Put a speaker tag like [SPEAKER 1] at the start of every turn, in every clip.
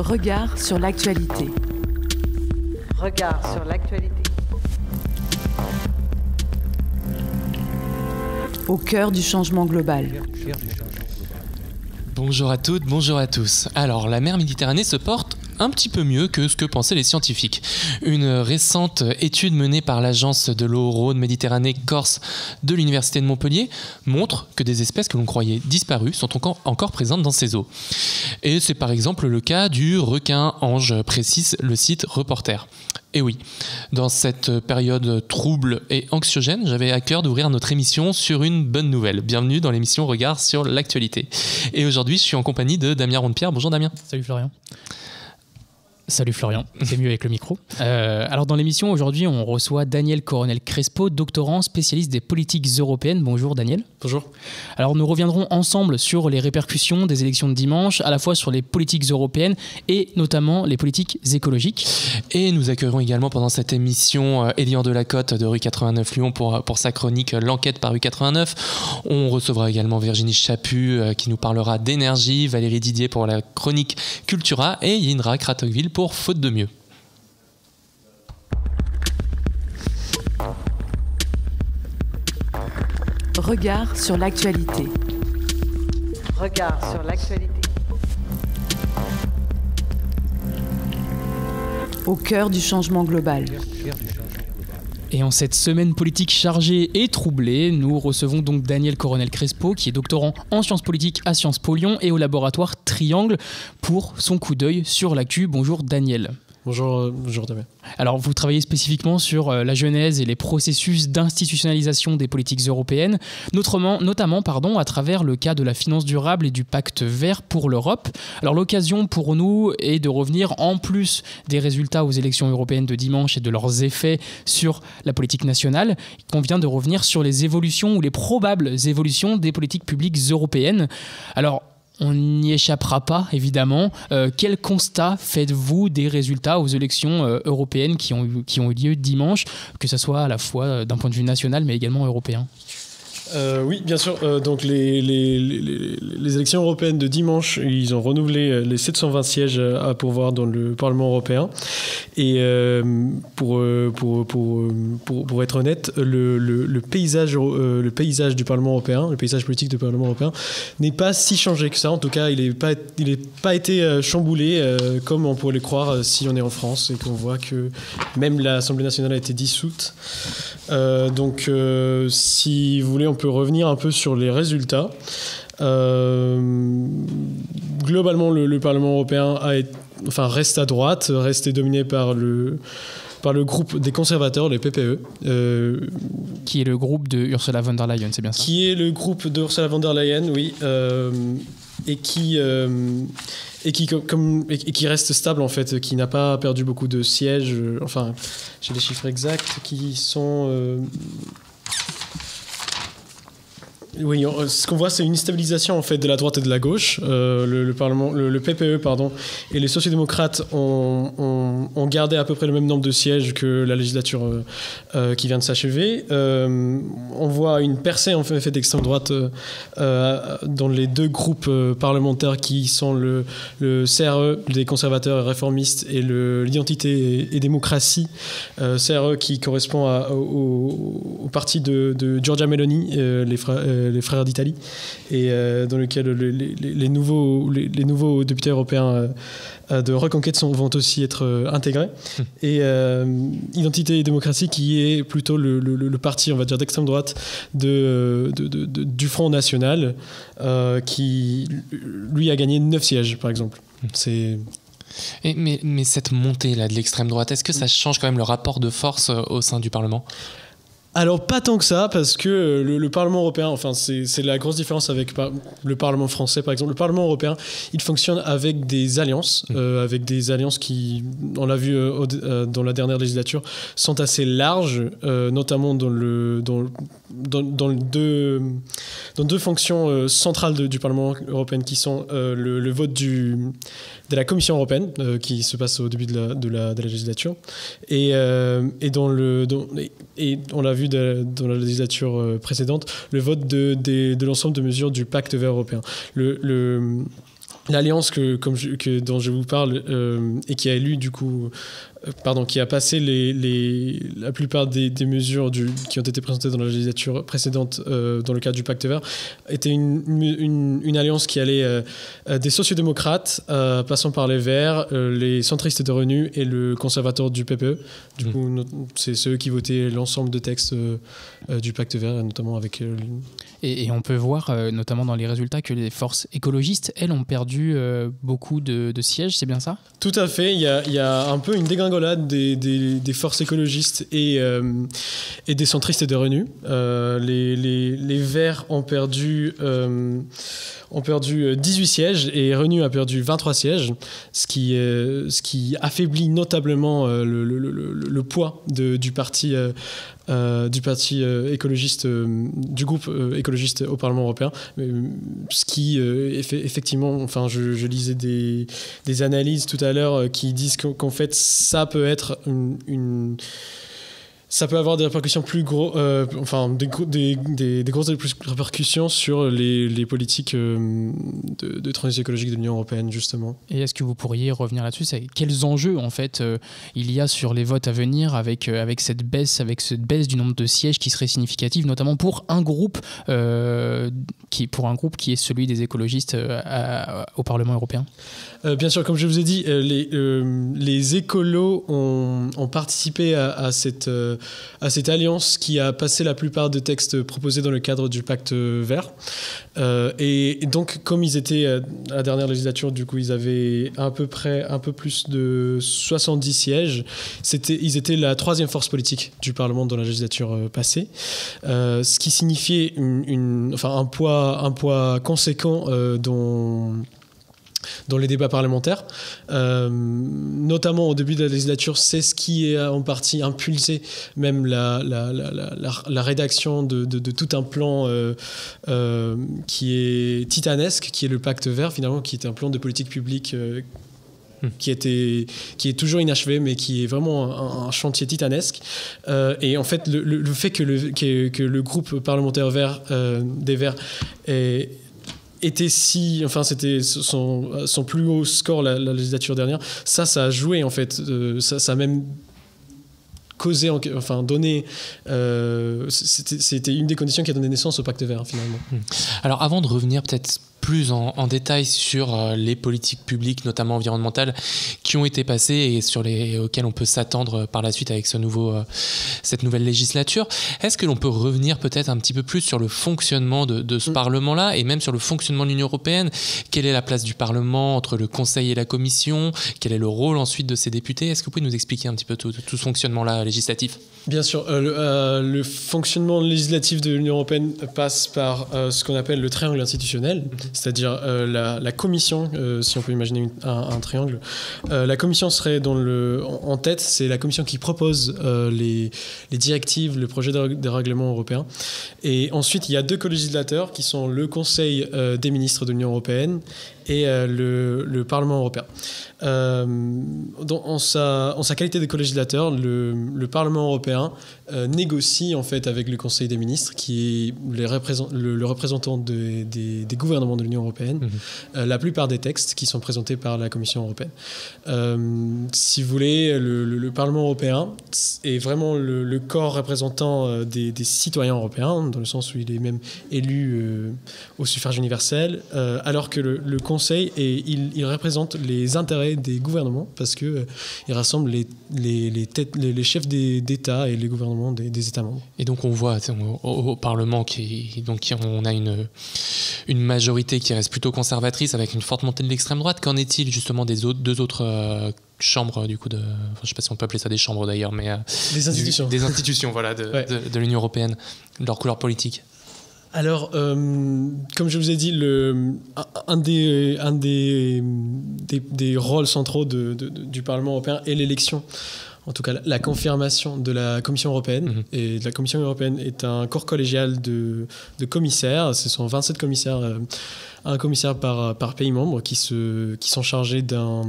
[SPEAKER 1] Regard sur l'actualité.
[SPEAKER 2] Regard sur l'actualité.
[SPEAKER 1] Au cœur du changement global.
[SPEAKER 3] Bonjour à toutes, bonjour à tous. Alors, la mer Méditerranée se porte un petit peu mieux que ce que pensaient les scientifiques. Une récente étude menée par l'agence de l'eau Rhône-Méditerranée Corse de l'Université de Montpellier montre que des espèces que l'on croyait disparues sont encore présentes dans ces eaux. Et c'est par exemple le cas du requin-ange, précise le site Reporter. Et oui, dans cette période trouble et anxiogène, j'avais à cœur d'ouvrir notre émission sur une bonne nouvelle. Bienvenue dans l'émission Regard sur l'actualité. Et aujourd'hui, je suis en compagnie de Damien Rondepierre. Bonjour Damien.
[SPEAKER 4] Salut Florian. Salut Florian, c'est mieux avec le micro. Alors dans l'émission aujourd'hui, on reçoit Daniel Coronel-Crespo, doctorant spécialiste des politiques européennes. Bonjour Daniel.
[SPEAKER 5] Bonjour.
[SPEAKER 4] Alors nous reviendrons ensemble sur les répercussions des élections de dimanche, à la fois sur les politiques européennes et notamment les politiques écologiques.
[SPEAKER 3] Et nous accueillerons également pendant cette émission Elian Delacote de Rue 89 Lyon pour sa chronique L'Enquête par Rue 89. On recevra également Virginie Chaput qui nous parlera d'énergie, Valérie Didier pour la chronique Cultura et Yindra Kratokville pour Faute de mieux.
[SPEAKER 1] Regard sur l'actualité.
[SPEAKER 2] Regard sur l'actualité.
[SPEAKER 1] Au cœur du changement global.
[SPEAKER 4] Et en cette semaine politique chargée et troublée, nous recevons donc Daniel Coronel-Crespo, qui est doctorant en sciences politiques à Sciences Po Lyon et au laboratoire Triangle, pour son coup d'œil sur l'actu. Bonjour Daniel.
[SPEAKER 5] Bonjour Damien.
[SPEAKER 4] Alors vous travaillez spécifiquement sur la genèse et les processus d'institutionnalisation des politiques européennes, notamment à travers le cas de la finance durable et du pacte vert pour l'Europe. Alors l'occasion pour nous est de revenir, en plus des résultats aux élections européennes de dimanche et de leurs effets sur la politique nationale, il convient de revenir sur les évolutions ou les probables évolutions des politiques publiques européennes. Alors on n'y échappera pas, évidemment. Quel constat faites-vous des résultats aux élections européennes qui ont eu lieu dimanche, que ce soit à la fois d'un point de vue national, mais également européen ?
[SPEAKER 5] Oui, bien sûr. Donc les élections européennes de dimanche, ils ont renouvelé les 720 sièges à pourvoir dans le Parlement européen. Et pour être honnête, le paysage du Parlement européen, le paysage politique du Parlement européen, n'est pas si changé que ça. En tout cas, il n'est pas été chamboulé comme on pourrait le croire si on est en France et qu'on voit que même l'Assemblée nationale a été dissoute. Donc, si vous voulez, on peut revenir un peu sur les résultats. Globalement, le Parlement européen reste à droite, reste dominé par le groupe des conservateurs, les PPE.
[SPEAKER 4] Qui est le groupe de Ursula von der Leyen, c'est bien ça ?
[SPEAKER 5] Qui est le groupe de Ursula von der Leyen, oui. Et qui reste stable, en fait, qui n'a pas perdu beaucoup de sièges. J'ai les chiffres exacts qui sont... Oui, ce qu'on voit, c'est une stabilisation en fait de la droite et de la gauche. Le PPE, et les sociodémocrates ont gardé à peu près le même nombre de sièges que la législature qui vient de s'achever. On voit une percée en fait d'extrême droite dans les deux groupes parlementaires qui sont le CRE des conservateurs et réformistes et l'Identité et démocratie, CRE qui correspond au parti de Giorgia Meloni, les frères d'Italie, et dans lequel les nouveaux députés européens de Reconquête vont aussi être intégrés. Et Identité et démocratie, qui est plutôt le parti, on va dire, d'extrême droite du Front National, qui, lui, a gagné 9 sièges, par exemple.
[SPEAKER 3] Mais cette montée-là de l'extrême droite, est-ce que ça change quand même le rapport de force au sein du Parlement ?
[SPEAKER 5] Alors, pas tant que ça, parce que le Parlement européen, c'est la grosse différence avec le Parlement français, par exemple. Le Parlement européen, il fonctionne avec des alliances, qui, on l'a vu dans la dernière législature, sont assez larges, notamment dans deux fonctions centrales du Parlement européen, qui sont le vote de la Commission européenne, qui se passe au début de la législature, et on l'a vu dans la législature précédente, le vote de l'ensemble de mesures du pacte vert européen. l'alliance dont je vous parle et qui a élu du coup, qui a passé la plupart des mesures qui ont été présentées dans la législature précédente dans le cadre du Pacte vert, était une alliance qui allait des sociodémocrates, passant par les Verts, les centristes de Renew et le conservateur du PPE. Du coup, c'est ceux qui votaient l'ensemble de textes du Pacte vert, notamment avec...
[SPEAKER 4] Et on peut voir, notamment dans les résultats, que les forces écologistes, elles, ont perdu beaucoup de sièges, c'est bien ça ?
[SPEAKER 5] Tout à fait. Il y a un peu une dégringolade des forces écologistes et des centristes de Renew. Les Verts ont perdu 18 sièges et Renew a perdu 23 sièges, ce qui affaiblit notablement le poids du parti écologiste, du groupe écologiste au Parlement européen, ce qui effectivement, enfin je lisais des analyses tout à l'heure qui disent qu'en fait ça peut être ça peut avoir des répercussions plus grosses, des grosses répercussions sur les politiques de transition écologique de l'Union européenne, justement.
[SPEAKER 4] Et est-ce que vous pourriez revenir là-dessus ? Quels enjeux, en fait, il y a sur les votes à venir avec cette baisse du nombre de sièges qui serait significative, notamment pour un groupe qui est celui des écologistes au Parlement européen ?
[SPEAKER 5] Bien sûr, comme je vous ai dit, les écolos ont participé à cette alliance qui a passé la plupart des textes proposés dans le cadre du Pacte vert. Et donc, comme ils étaient à la dernière législature, du coup, ils avaient un peu plus de 70 sièges. Ils étaient la troisième force politique du Parlement dans la législature passée, ce qui signifiait un poids conséquent dans les débats parlementaires, notamment au début de la législature. C'est ce qui a en partie impulsé même la rédaction de tout un plan qui est titanesque, qui est le Pacte vert, finalement, qui est un plan de politique publique qui est toujours inachevé, mais qui est vraiment un chantier titanesque. Et en fait, le fait que le groupe parlementaire vert, des Verts était c'était son plus haut score la législature dernière, ça a joué en fait, ça a même causé, donné, c'était une des conditions qui a donné naissance au Pacte vert finalement.
[SPEAKER 3] Alors avant de revenir peut-être plus en détail sur les politiques publiques, notamment environnementales, qui ont été passées et auxquelles on peut s'attendre par la suite avec cette nouvelle législature. Est-ce que l'on peut revenir peut-être un petit peu plus sur le fonctionnement de ce Parlement-là et même sur le fonctionnement de l'Union européenne ? Quelle est la place du Parlement entre le Conseil et la Commission ? Quel est le rôle ensuite de ces députés ? Est-ce que vous pouvez nous expliquer un petit peu tout ce fonctionnement-là législatif ?
[SPEAKER 5] Bien sûr. Le fonctionnement législatif de l'Union européenne passe par ce qu'on appelle le triangle institutionnel, c'est-à-dire la Commission, si on peut imaginer un triangle. La Commission serait en tête, c'est la Commission qui propose les directives, le projet de règlement européen. Et ensuite, il y a deux co-législateurs qui sont le Conseil des ministres de l'Union européenne et le Parlement européen. En sa qualité de co-législateur, le Parlement européen négocie en fait avec le Conseil des ministres, qui est le représentant des gouvernements de l'Union européenne, la plupart des textes qui sont présentés par la Commission européenne. Si vous voulez, le Parlement européen est vraiment le corps représentant des citoyens européens, dans le sens où il est même élu au suffrage universel, alors que le Conseil, il représente les intérêts des gouvernements, parce qu'il rassemble les chefs d'État et les gouvernements des États membres.
[SPEAKER 3] Et donc on voit au Parlement on a une majorité qui reste plutôt conservatrice avec une forte montée de l'extrême droite. Qu'en est-il justement des deux autres chambres du coup je ne sais pas si on peut appeler ça des chambres d'ailleurs, mais
[SPEAKER 5] des institutions.
[SPEAKER 3] Des institutions voilà, de l'Union européenne, de leur couleur politique.
[SPEAKER 5] Alors, comme je vous ai dit, un des rôles centraux du Parlement européen est l'élection, en tout cas la confirmation de la Commission européenne. Et la Commission européenne est un corps collégial de commissaires. Ce sont 27 commissaires, un commissaire par pays membre qui sont chargés d'un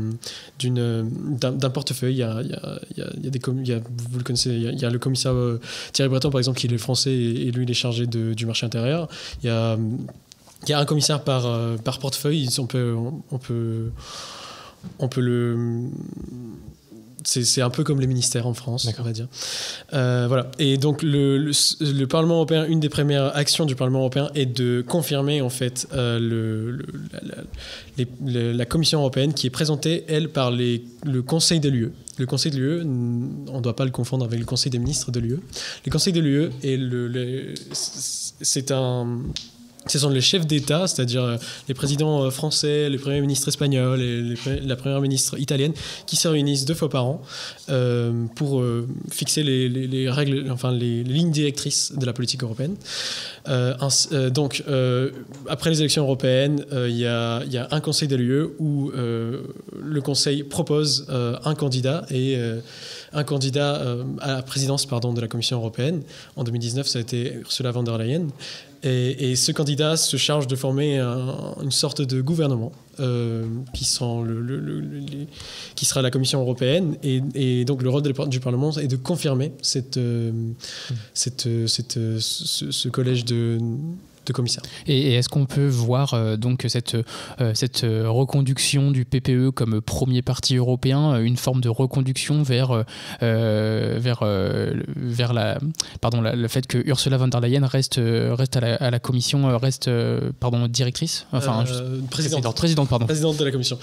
[SPEAKER 5] portefeuille. Vous le connaissez, il y a le commissaire Thierry Breton, par exemple, qui est français, et lui, il est chargé du marché intérieur. Il y a il y a un commissaire par portefeuille. On peut le... C'est un peu comme les ministères en France, on va dire. Voilà. Et donc le Parlement européen, une des premières actions du Parlement européen est de confirmer en fait la Commission européenne qui est présentée, elle, par le Conseil de l'UE. Le Conseil de l'UE, on ne doit pas le confondre avec le Conseil des ministres de l'UE. Le Conseil de l'UE ce sont les chefs d'État, c'est-à-dire les présidents français, les premiers ministres espagnols et la première ministre italienne, qui se réunissent 2 fois par an pour fixer les règles, enfin les lignes directrices de la politique européenne. Donc, après les élections européennes, il y a un Conseil de l'UE où le Conseil propose un candidat à la présidence de la Commission européenne. En 2019, ça a été Ursula von der Leyen. Et ce candidat se charge de former une sorte de gouvernement qui sera la Commission européenne. Et donc le rôle du Parlement est de confirmer ce collège de commissaires.
[SPEAKER 4] Et est-ce qu'on peut voir donc cette reconduction du PPE comme premier parti européen, une forme de reconduction vers le fait que Ursula von der Leyen reste à la Commission, directrice,
[SPEAKER 5] présidente de la Commission.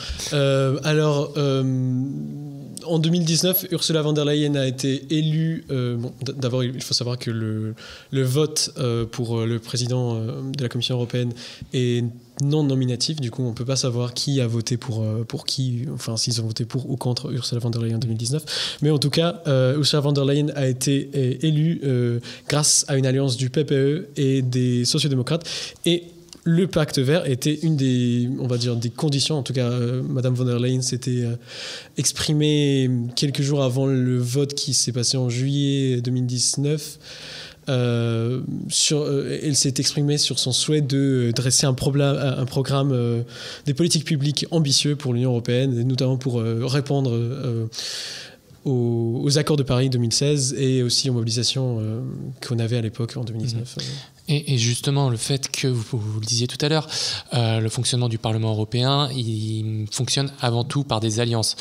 [SPEAKER 5] En 2019, Ursula von der Leyen a été élue. D'abord, il faut savoir que le vote pour le président de la Commission européenne est non nominatif. Du coup, on ne peut pas savoir qui a voté pour qui, enfin, s'ils ont voté pour ou contre Ursula von der Leyen en 2019. Mais en tout cas, Ursula von der Leyen a été élue grâce à une alliance du PPE et des sociodémocrates. Et le pacte vert était une des conditions. En tout cas, Madame von der Leyen s'était exprimée quelques jours avant le vote qui s'est passé en juillet 2019. Elle s'est exprimée sur son souhait de dresser un programme des politiques publiques ambitieux pour l'Union européenne, et notamment pour répondre aux accords de Paris 2016 et aussi aux mobilisations qu'on avait à l'époque en 2019.
[SPEAKER 3] Et justement, le fait que, vous le disiez tout à l'heure, le fonctionnement du Parlement européen, il fonctionne avant tout par des alliances.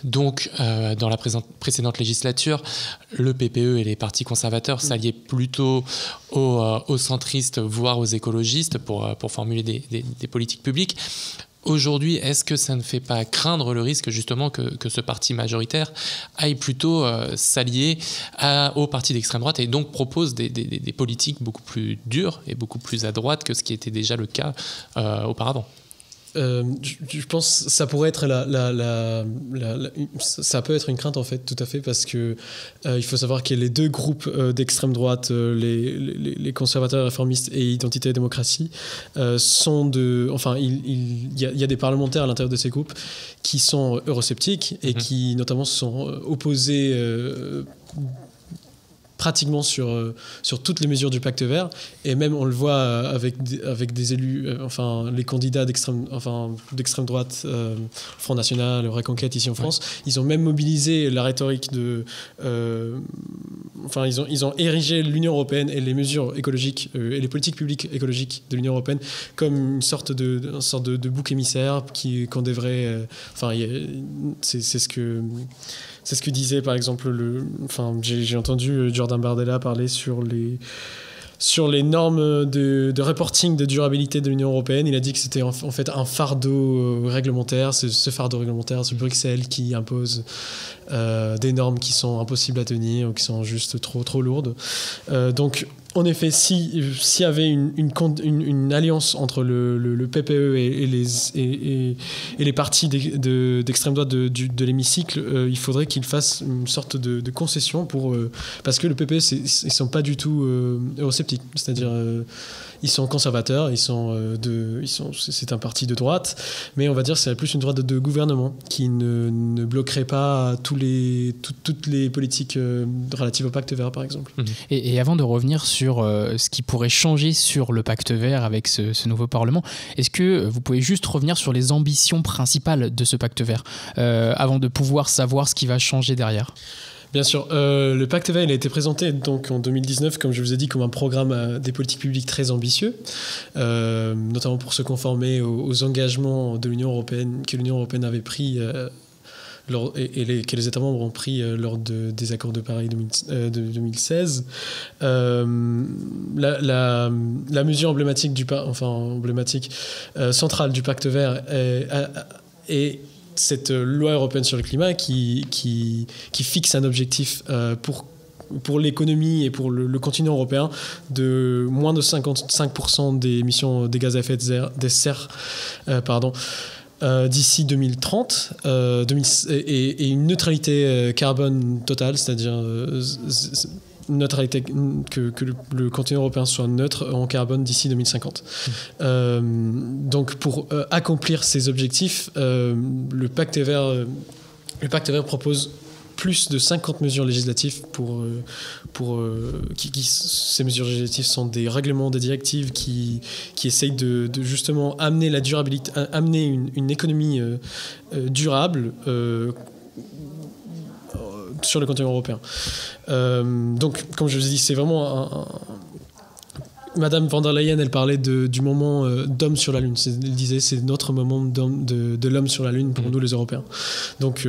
[SPEAKER 3] Donc, dans la précédente législature, le PPE et les partis conservateurs s'alliaient plutôt aux centristes, voire aux écologistes pour formuler des politiques publiques. Aujourd'hui, est-ce que ça ne fait pas craindre le risque justement que ce parti majoritaire aille plutôt s'allier au parti d'extrême droite et donc propose des politiques beaucoup plus dures et beaucoup plus à droite que ce qui était déjà le cas auparavant ?
[SPEAKER 5] Je pense que ça pourrait être ça peut être une crainte en fait, tout à fait, parce que il faut savoir que les 2 groupes d'extrême droite, les conservateurs réformistes et Identité et démocratie, il y a des parlementaires à l'intérieur de ces groupes qui sont eurosceptiques et qui notamment se sont opposés pratiquement sur toutes les mesures du pacte vert, et même on le voit avec des élus, les candidats d'extrême droite, Front National, Reconquête ici en France, ils ont même mobilisé la rhétorique ils ont érigé l'Union européenne et les mesures écologiques et les politiques publiques écologiques de l'Union européenne comme une sorte de bouc émissaire qu'on devrait... C'est ce que disait par exemple j'ai entendu Jordan Bardella parler sur les normes de reporting de durabilité de l'Union européenne. Il a dit que c'était en fait un fardeau réglementaire, ce fardeau réglementaire, c'est Bruxelles qui impose des normes qui sont impossibles à tenir ou qui sont juste trop lourdes. Donc en effet, s'il y avait une alliance entre le PPE et les partis d'extrême droite de l'hémicycle, il faudrait qu'ils fassent une sorte de concession parce que le PPE, ils sont pas du tout eurosceptiques. C'est-à-dire, ils sont conservateurs, c'est un parti de droite, mais on va dire que c'est plus une droite de gouvernement qui ne bloquerait pas toutes les politiques relatives au pacte vert, par exemple.
[SPEAKER 4] Et avant de revenir sur ce qui pourrait changer sur le pacte vert avec ce nouveau Parlement, est-ce que vous pouvez juste revenir sur les ambitions principales de ce pacte vert avant de pouvoir savoir ce qui va changer derrière ?
[SPEAKER 5] Bien sûr. Le pacte vert, il a été présenté donc en 2019, comme je vous ai dit, comme un programme des politiques publiques très ambitieux, notamment pour se conformer aux engagements de l'Union européenne, que l'Union européenne avait pris que les États membres ont pris lors des accords de Paris de 2016. La mesure emblématique centrale du pacte vert est cette loi européenne sur le climat qui fixe un objectif pour l'économie et pour le continent européen de moins de 55% des émissions des gaz à effet de serre d'ici 2030 et une neutralité carbone totale, c'est-à-dire neutralité, que le continent européen soit neutre en carbone d'ici 2050. Donc pour accomplir ces objectifs, le pacte vert propose plus de 50 mesures législatives ces mesures législatives sont des règlements, des directives qui essayent de justement amener la durabilité, amener une économie durable sur le continent européen. Donc, comme je vous ai dit, c'est vraiment Madame von der Leyen, elle parlait du moment d'homme sur la Lune. Elle disait c'est notre moment de l'homme sur la Lune pour nous les Européens. Donc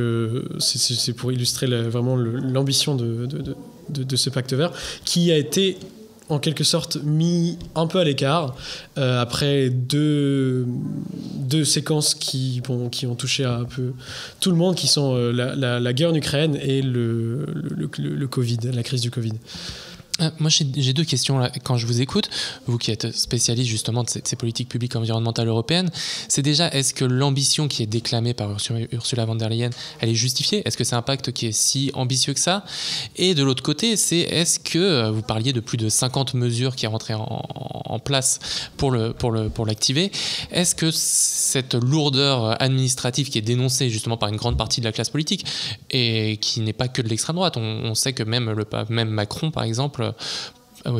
[SPEAKER 5] c'est pour illustrer vraiment l'ambition de ce pacte vert qui a été en quelque sorte mis un peu à l'écart après deux séquences qui ont touché un peu tout le monde, qui sont la guerre en Ukraine et le Covid, la crise du Covid.
[SPEAKER 3] Moi, j'ai deux questions là. Quand je vous écoute, vous qui êtes spécialiste justement de ces politiques publiques environnementales européennes, c'est déjà, est-ce que l'ambition qui est déclamée par Ursula von der Leyen, elle est justifiée? Est-ce que c'est un pacte qui est si ambitieux que ça? Et de l'autre côté, est-ce que vous parliez de plus de 50 mesures qui rentraient en place pour l'activer? Est-ce que cette lourdeur administrative qui est dénoncée justement par une grande partie de la classe politique et qui n'est pas que de l'extrême droite, on sait que même Macron, par exemple,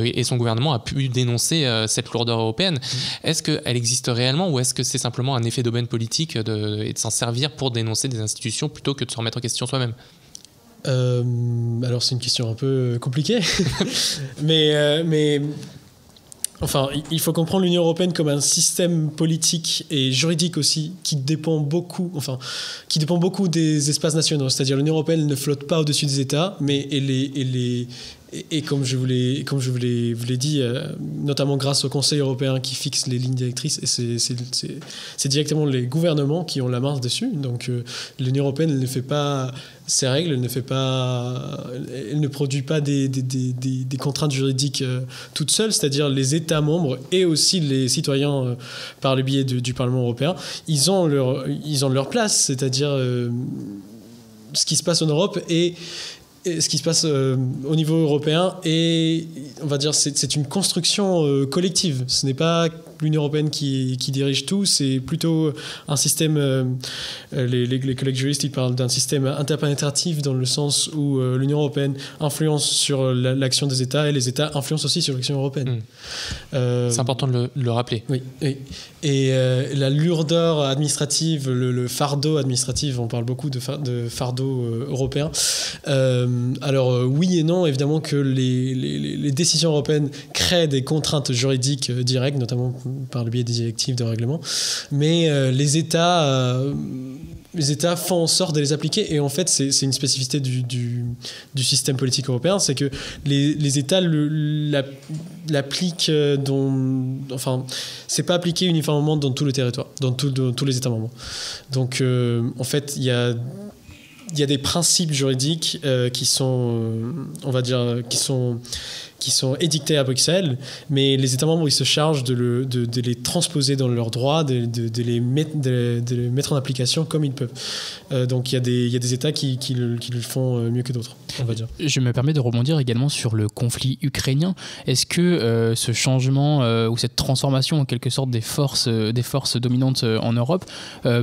[SPEAKER 3] et son gouvernement a pu dénoncer cette lourdeur européenne. Est-ce qu'elle existe réellement ou est-ce que c'est simplement un effet d'aubaine politique et de s'en servir pour dénoncer des institutions plutôt que de se remettre en question soi-même?
[SPEAKER 5] Alors c'est une question un peu compliquée, mais enfin, il faut comprendre l'Union européenne comme un système politique et juridique aussi qui dépend beaucoup des espaces nationaux. C'est-à-dire l'Union européenne ne flotte pas au-dessus des États, mais et comme je vous l'ai dit, notamment grâce au Conseil européen qui fixe les lignes directrices, et c'est directement les gouvernements qui ont la main dessus. Donc l'Union européenne, elle ne fait pas ses règles, elle ne produit pas des contraintes juridiques toutes seules, c'est-à-dire les États membres et aussi les citoyens par le biais du Parlement européen, ils ont leur place, c'est-à-dire ce qui se passe en Europe et ce qui se passe au niveau européen, et on va dire c'est une construction collective. Ce n'est pas l'Union européenne qui dirige tout, c'est plutôt un système, les collègues juristes ils parlent d'un système interpénétratif dans le sens où l'Union européenne influence sur l'action des États et les États influencent aussi sur l'action européenne.
[SPEAKER 3] C'est important de le rappeler.
[SPEAKER 5] Oui. Et la lourdeur administrative, le fardeau administratif, on parle beaucoup de fardeau européen. Alors oui et non, évidemment que les décisions européennes créent des contraintes juridiques directes, notamment par le biais des directives, de règlements, mais les États font en sorte de les appliquer, et en fait c'est une spécificité du système politique européen, c'est que les États l'appliquent enfin c'est pas appliqué uniformément dans tout le territoire, dans tous les États membres. Donc en fait il y a des principes juridiques qui sont, on va dire, qui sont édictés à Bruxelles, mais les États membres ils se chargent de les transposer dans leurs droits, de les mettre en application comme ils peuvent. Donc il y a des États qui le font mieux que d'autres, on va dire.
[SPEAKER 4] Je me permets de rebondir également sur le conflit ukrainien. Est-ce que ce changement ou cette transformation en quelque sorte des forces dominantes en Europe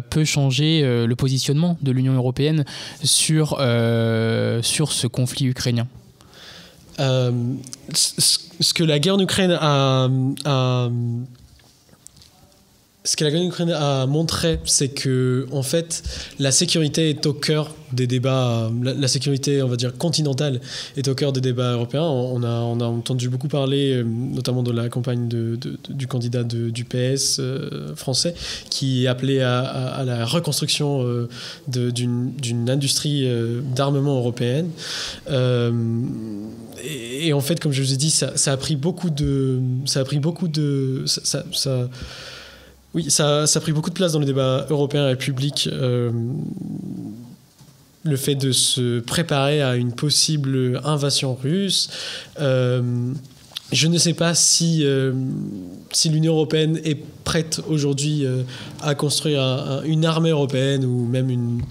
[SPEAKER 4] peut changer le positionnement de l'Union européenne sur ce conflit ukrainien?
[SPEAKER 5] Ce que la guerre en Ukraine a ce que la guerre en Ukraine a montré, c'est que en fait, la sécurité est au cœur des débats. La sécurité, on va dire continentale, est au cœur des débats européens. On a entendu beaucoup parler, notamment de la campagne du candidat du PS français, qui appelait à la reconstruction d'une industrie d'armement européenne. Et en fait, comme je vous ai dit, ça a pris beaucoup de place dans le débat européen et public. Le fait de se préparer à une possible invasion russe. Je ne sais pas si l'Union européenne est prête aujourd'hui à construire une armée européenne ou même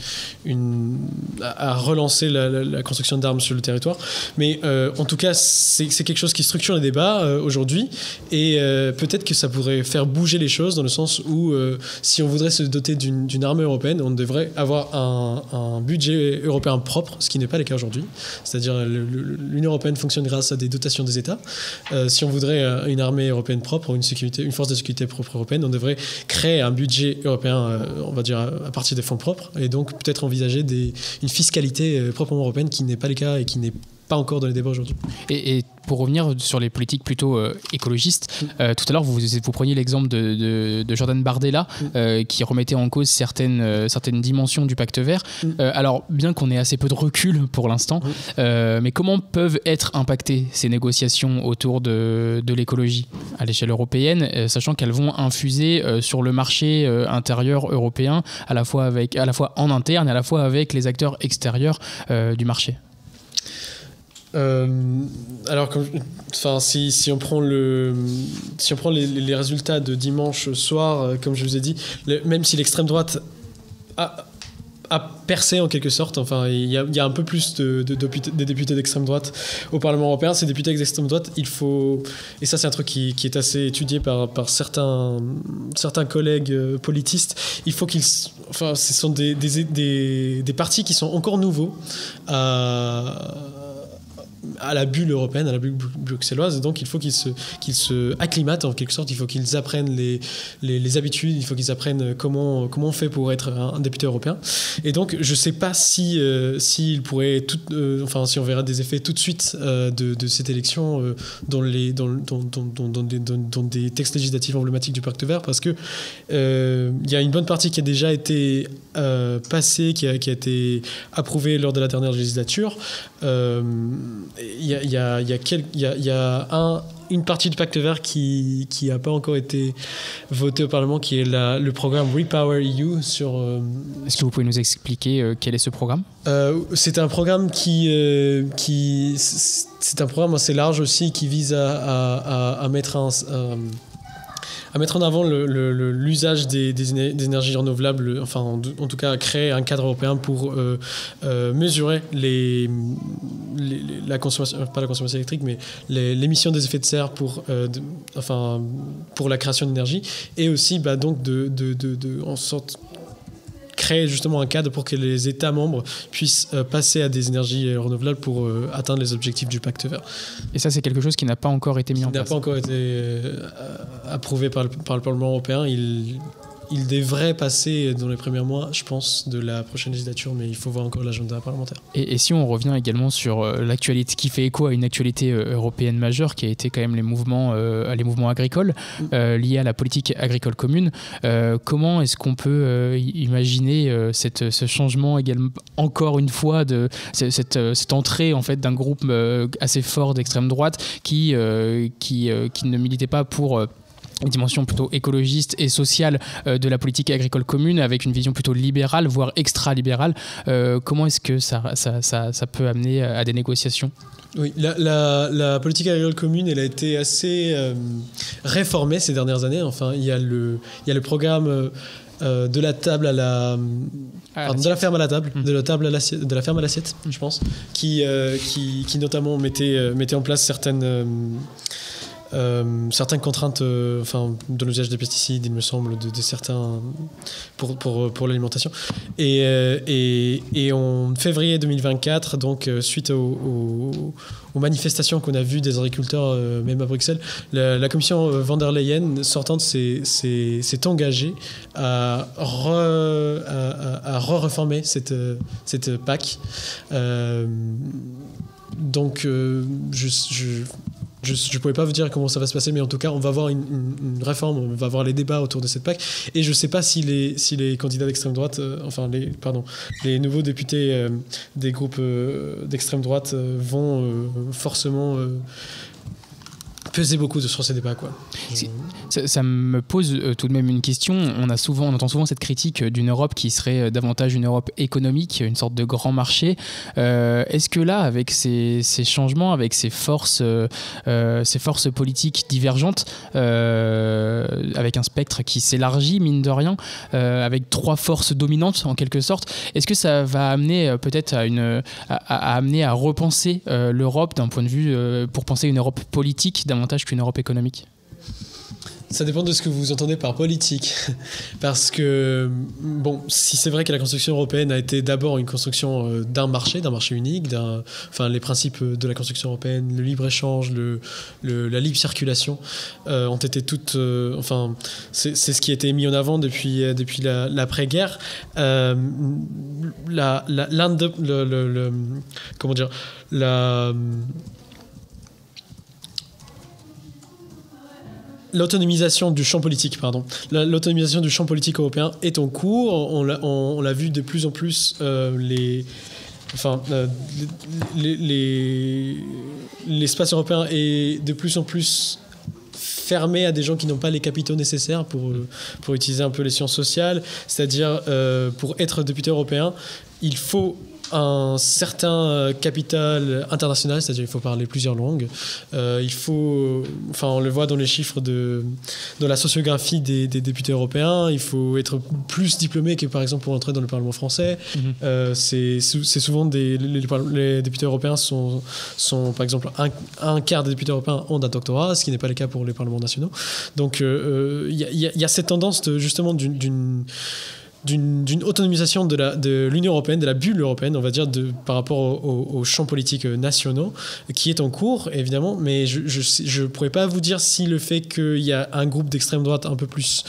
[SPEAKER 5] à relancer la construction d'armes sur le territoire. Mais en tout cas, c'est quelque chose qui structure les débats aujourd'hui et peut-être que ça pourrait faire bouger les choses dans le sens où si on voudrait se doter d'une armée européenne, on devrait avoir un budget européen propre, ce qui n'est pas le cas aujourd'hui. C'est-à-dire l'Union européenne fonctionne grâce à des dotations des États. Si on voudrait une armée européenne propre, une force de sécurité propre européenne, on devrait créer un budget européen, on va dire, à partir des fonds propres, et donc peut-être envisager une fiscalité proprement européenne qui n'est pas le cas et qui n'est pas encore dans les débats aujourd'hui.
[SPEAKER 4] Et pour revenir sur les politiques plutôt écologistes, tout à l'heure vous preniez l'exemple de Jordan Bardella qui remettait en cause certaines dimensions du pacte vert. Alors bien qu'on ait assez peu de recul pour l'instant, mais comment peuvent être impactées ces négociations autour de l'écologie à l'échelle européenne, sachant qu'elles vont infuser sur le marché intérieur européen, à la fois en interne et à la fois avec les acteurs extérieurs du marché?
[SPEAKER 5] Alors, si on prend les résultats de dimanche soir, comme je vous ai dit, même si l'extrême droite a percé en quelque sorte, enfin, il y a un peu plus de députés d'extrême droite au Parlement européen. Ces députés d'extrême droite, et ça c'est un truc qui est assez étudié par certains collègues politistes, ce sont des partis qui sont encore nouveaux à la bulle européenne, à la bulle bruxelloise, et donc il faut qu'ils se acclimatent en quelque sorte, il faut qu'ils apprennent les habitudes, il faut qu'ils apprennent comment on fait pour être un député européen. Et donc je ne sais pas si on verra des effets tout de suite de cette élection dans des textes législatifs emblématiques du pacte vert, parce que il y a une bonne partie qui a déjà été passée, qui a été approuvée lors de la dernière législature. Il y a une partie du pacte vert qui n'a pas encore été votée au Parlement, qui est le programme Repower EU.
[SPEAKER 4] Est-ce que vous pouvez nous expliquer quel est ce programme ?
[SPEAKER 5] C'est un programme c'est un programme assez large aussi, qui vise à mettre en avant l'usage des énergies renouvelables, enfin en tout cas créer un cadre européen pour mesurer la consommation, pas la consommation électrique, mais l'émission des effets de serre pour la création d'énergie, et aussi donc en sorte créer justement un cadre pour que les États membres puissent passer à des énergies renouvelables pour atteindre les objectifs du pacte vert.
[SPEAKER 4] Et ça, c'est quelque chose qui n'a pas encore été mis en place.
[SPEAKER 5] Qui n'a pas encore été approuvé par le Parlement européen. Il devrait passer dans les premiers mois, je pense, de la prochaine législature, mais il faut voir encore l'agenda parlementaire.
[SPEAKER 4] Et si on revient également sur l'actualité, qui fait écho à une actualité européenne majeure, qui a été quand même les mouvements agricoles liés à la politique agricole commune, comment est-ce qu'on peut imaginer ce changement également, encore une fois, de cette entrée en fait d'un groupe assez fort d'extrême droite qui ne militait pas pour une dimension plutôt écologiste et sociale de la politique agricole commune, avec une vision plutôt libérale, voire extra-libérale. Comment est-ce que ça peut amener à des négociations ?
[SPEAKER 5] Oui, la politique agricole commune, elle a été assez réformée ces dernières années. Enfin, il y a le programme de la table à la... de la ferme à la table, de la ferme à l'assiette, je pense, qui notamment mettait en place certaines certaines contraintes de l'usage des pesticides, il me semble, de certains pour l'alimentation. Et en février 2024, donc suite aux manifestations qu'on a vues des agriculteurs, même à Bruxelles, la commission von der Leyen sortante s'est engagée à reformer cette PAC. Donc, je ne pouvais pas vous dire comment ça va se passer, mais en tout cas, on va avoir une réforme, on va avoir les débats autour de cette PAC. Et je ne sais pas si les candidats d'extrême droite, les nouveaux députés des groupes d'extrême droite vont forcément peser beaucoup sur ces débats, quoi.
[SPEAKER 4] Ça me pose tout de même une question. On entend souvent cette critique d'une Europe qui serait davantage une Europe économique, une sorte de grand marché. Est-ce que là, avec ces changements, avec ces forces politiques divergentes, avec un spectre qui s'élargit, mine de rien, avec 3 forces dominantes en quelque sorte, est-ce que ça va amener peut-être à repenser l'Europe d'un point de vue, pour penser une Europe politique davantage qu'une Europe économique?
[SPEAKER 5] Ça dépend de ce que vous entendez par politique. Parce que, bon, si c'est vrai que la construction européenne a été d'abord une construction d'un marché unique, les principes de la construction européenne, le libre-échange, la libre circulation, ont été toutes... c'est ce qui a été mis en avant depuis l'après-guerre. L'autonomisation du champ politique, l'autonomisation du champ politique européen est en cours. On l'a vu de plus en plus. L'espace européen est de plus en plus fermé à des gens qui n'ont pas les capitaux nécessaires pour utiliser un peu les sciences sociales. C'est-à-dire, pour être député européen, il faut un certain capital international, c'est-à-dire il faut parler plusieurs langues. Il faut, on le voit dans les chiffres dans la sociographie des députés européens, il faut être plus diplômé que par exemple pour entrer dans le Parlement français. C'est souvent les députés européens sont par exemple un quart des députés européens ont un doctorat, ce qui n'est pas le cas pour les parlements nationaux. Donc il y a cette tendance justement d'une autonomisation de l'Union européenne, de la bulle européenne, on va dire, par rapport aux champs politiques nationaux, qui est en cours, évidemment, mais je ne pourrais pas vous dire si le fait qu'il y a un groupe d'extrême droite un peu plus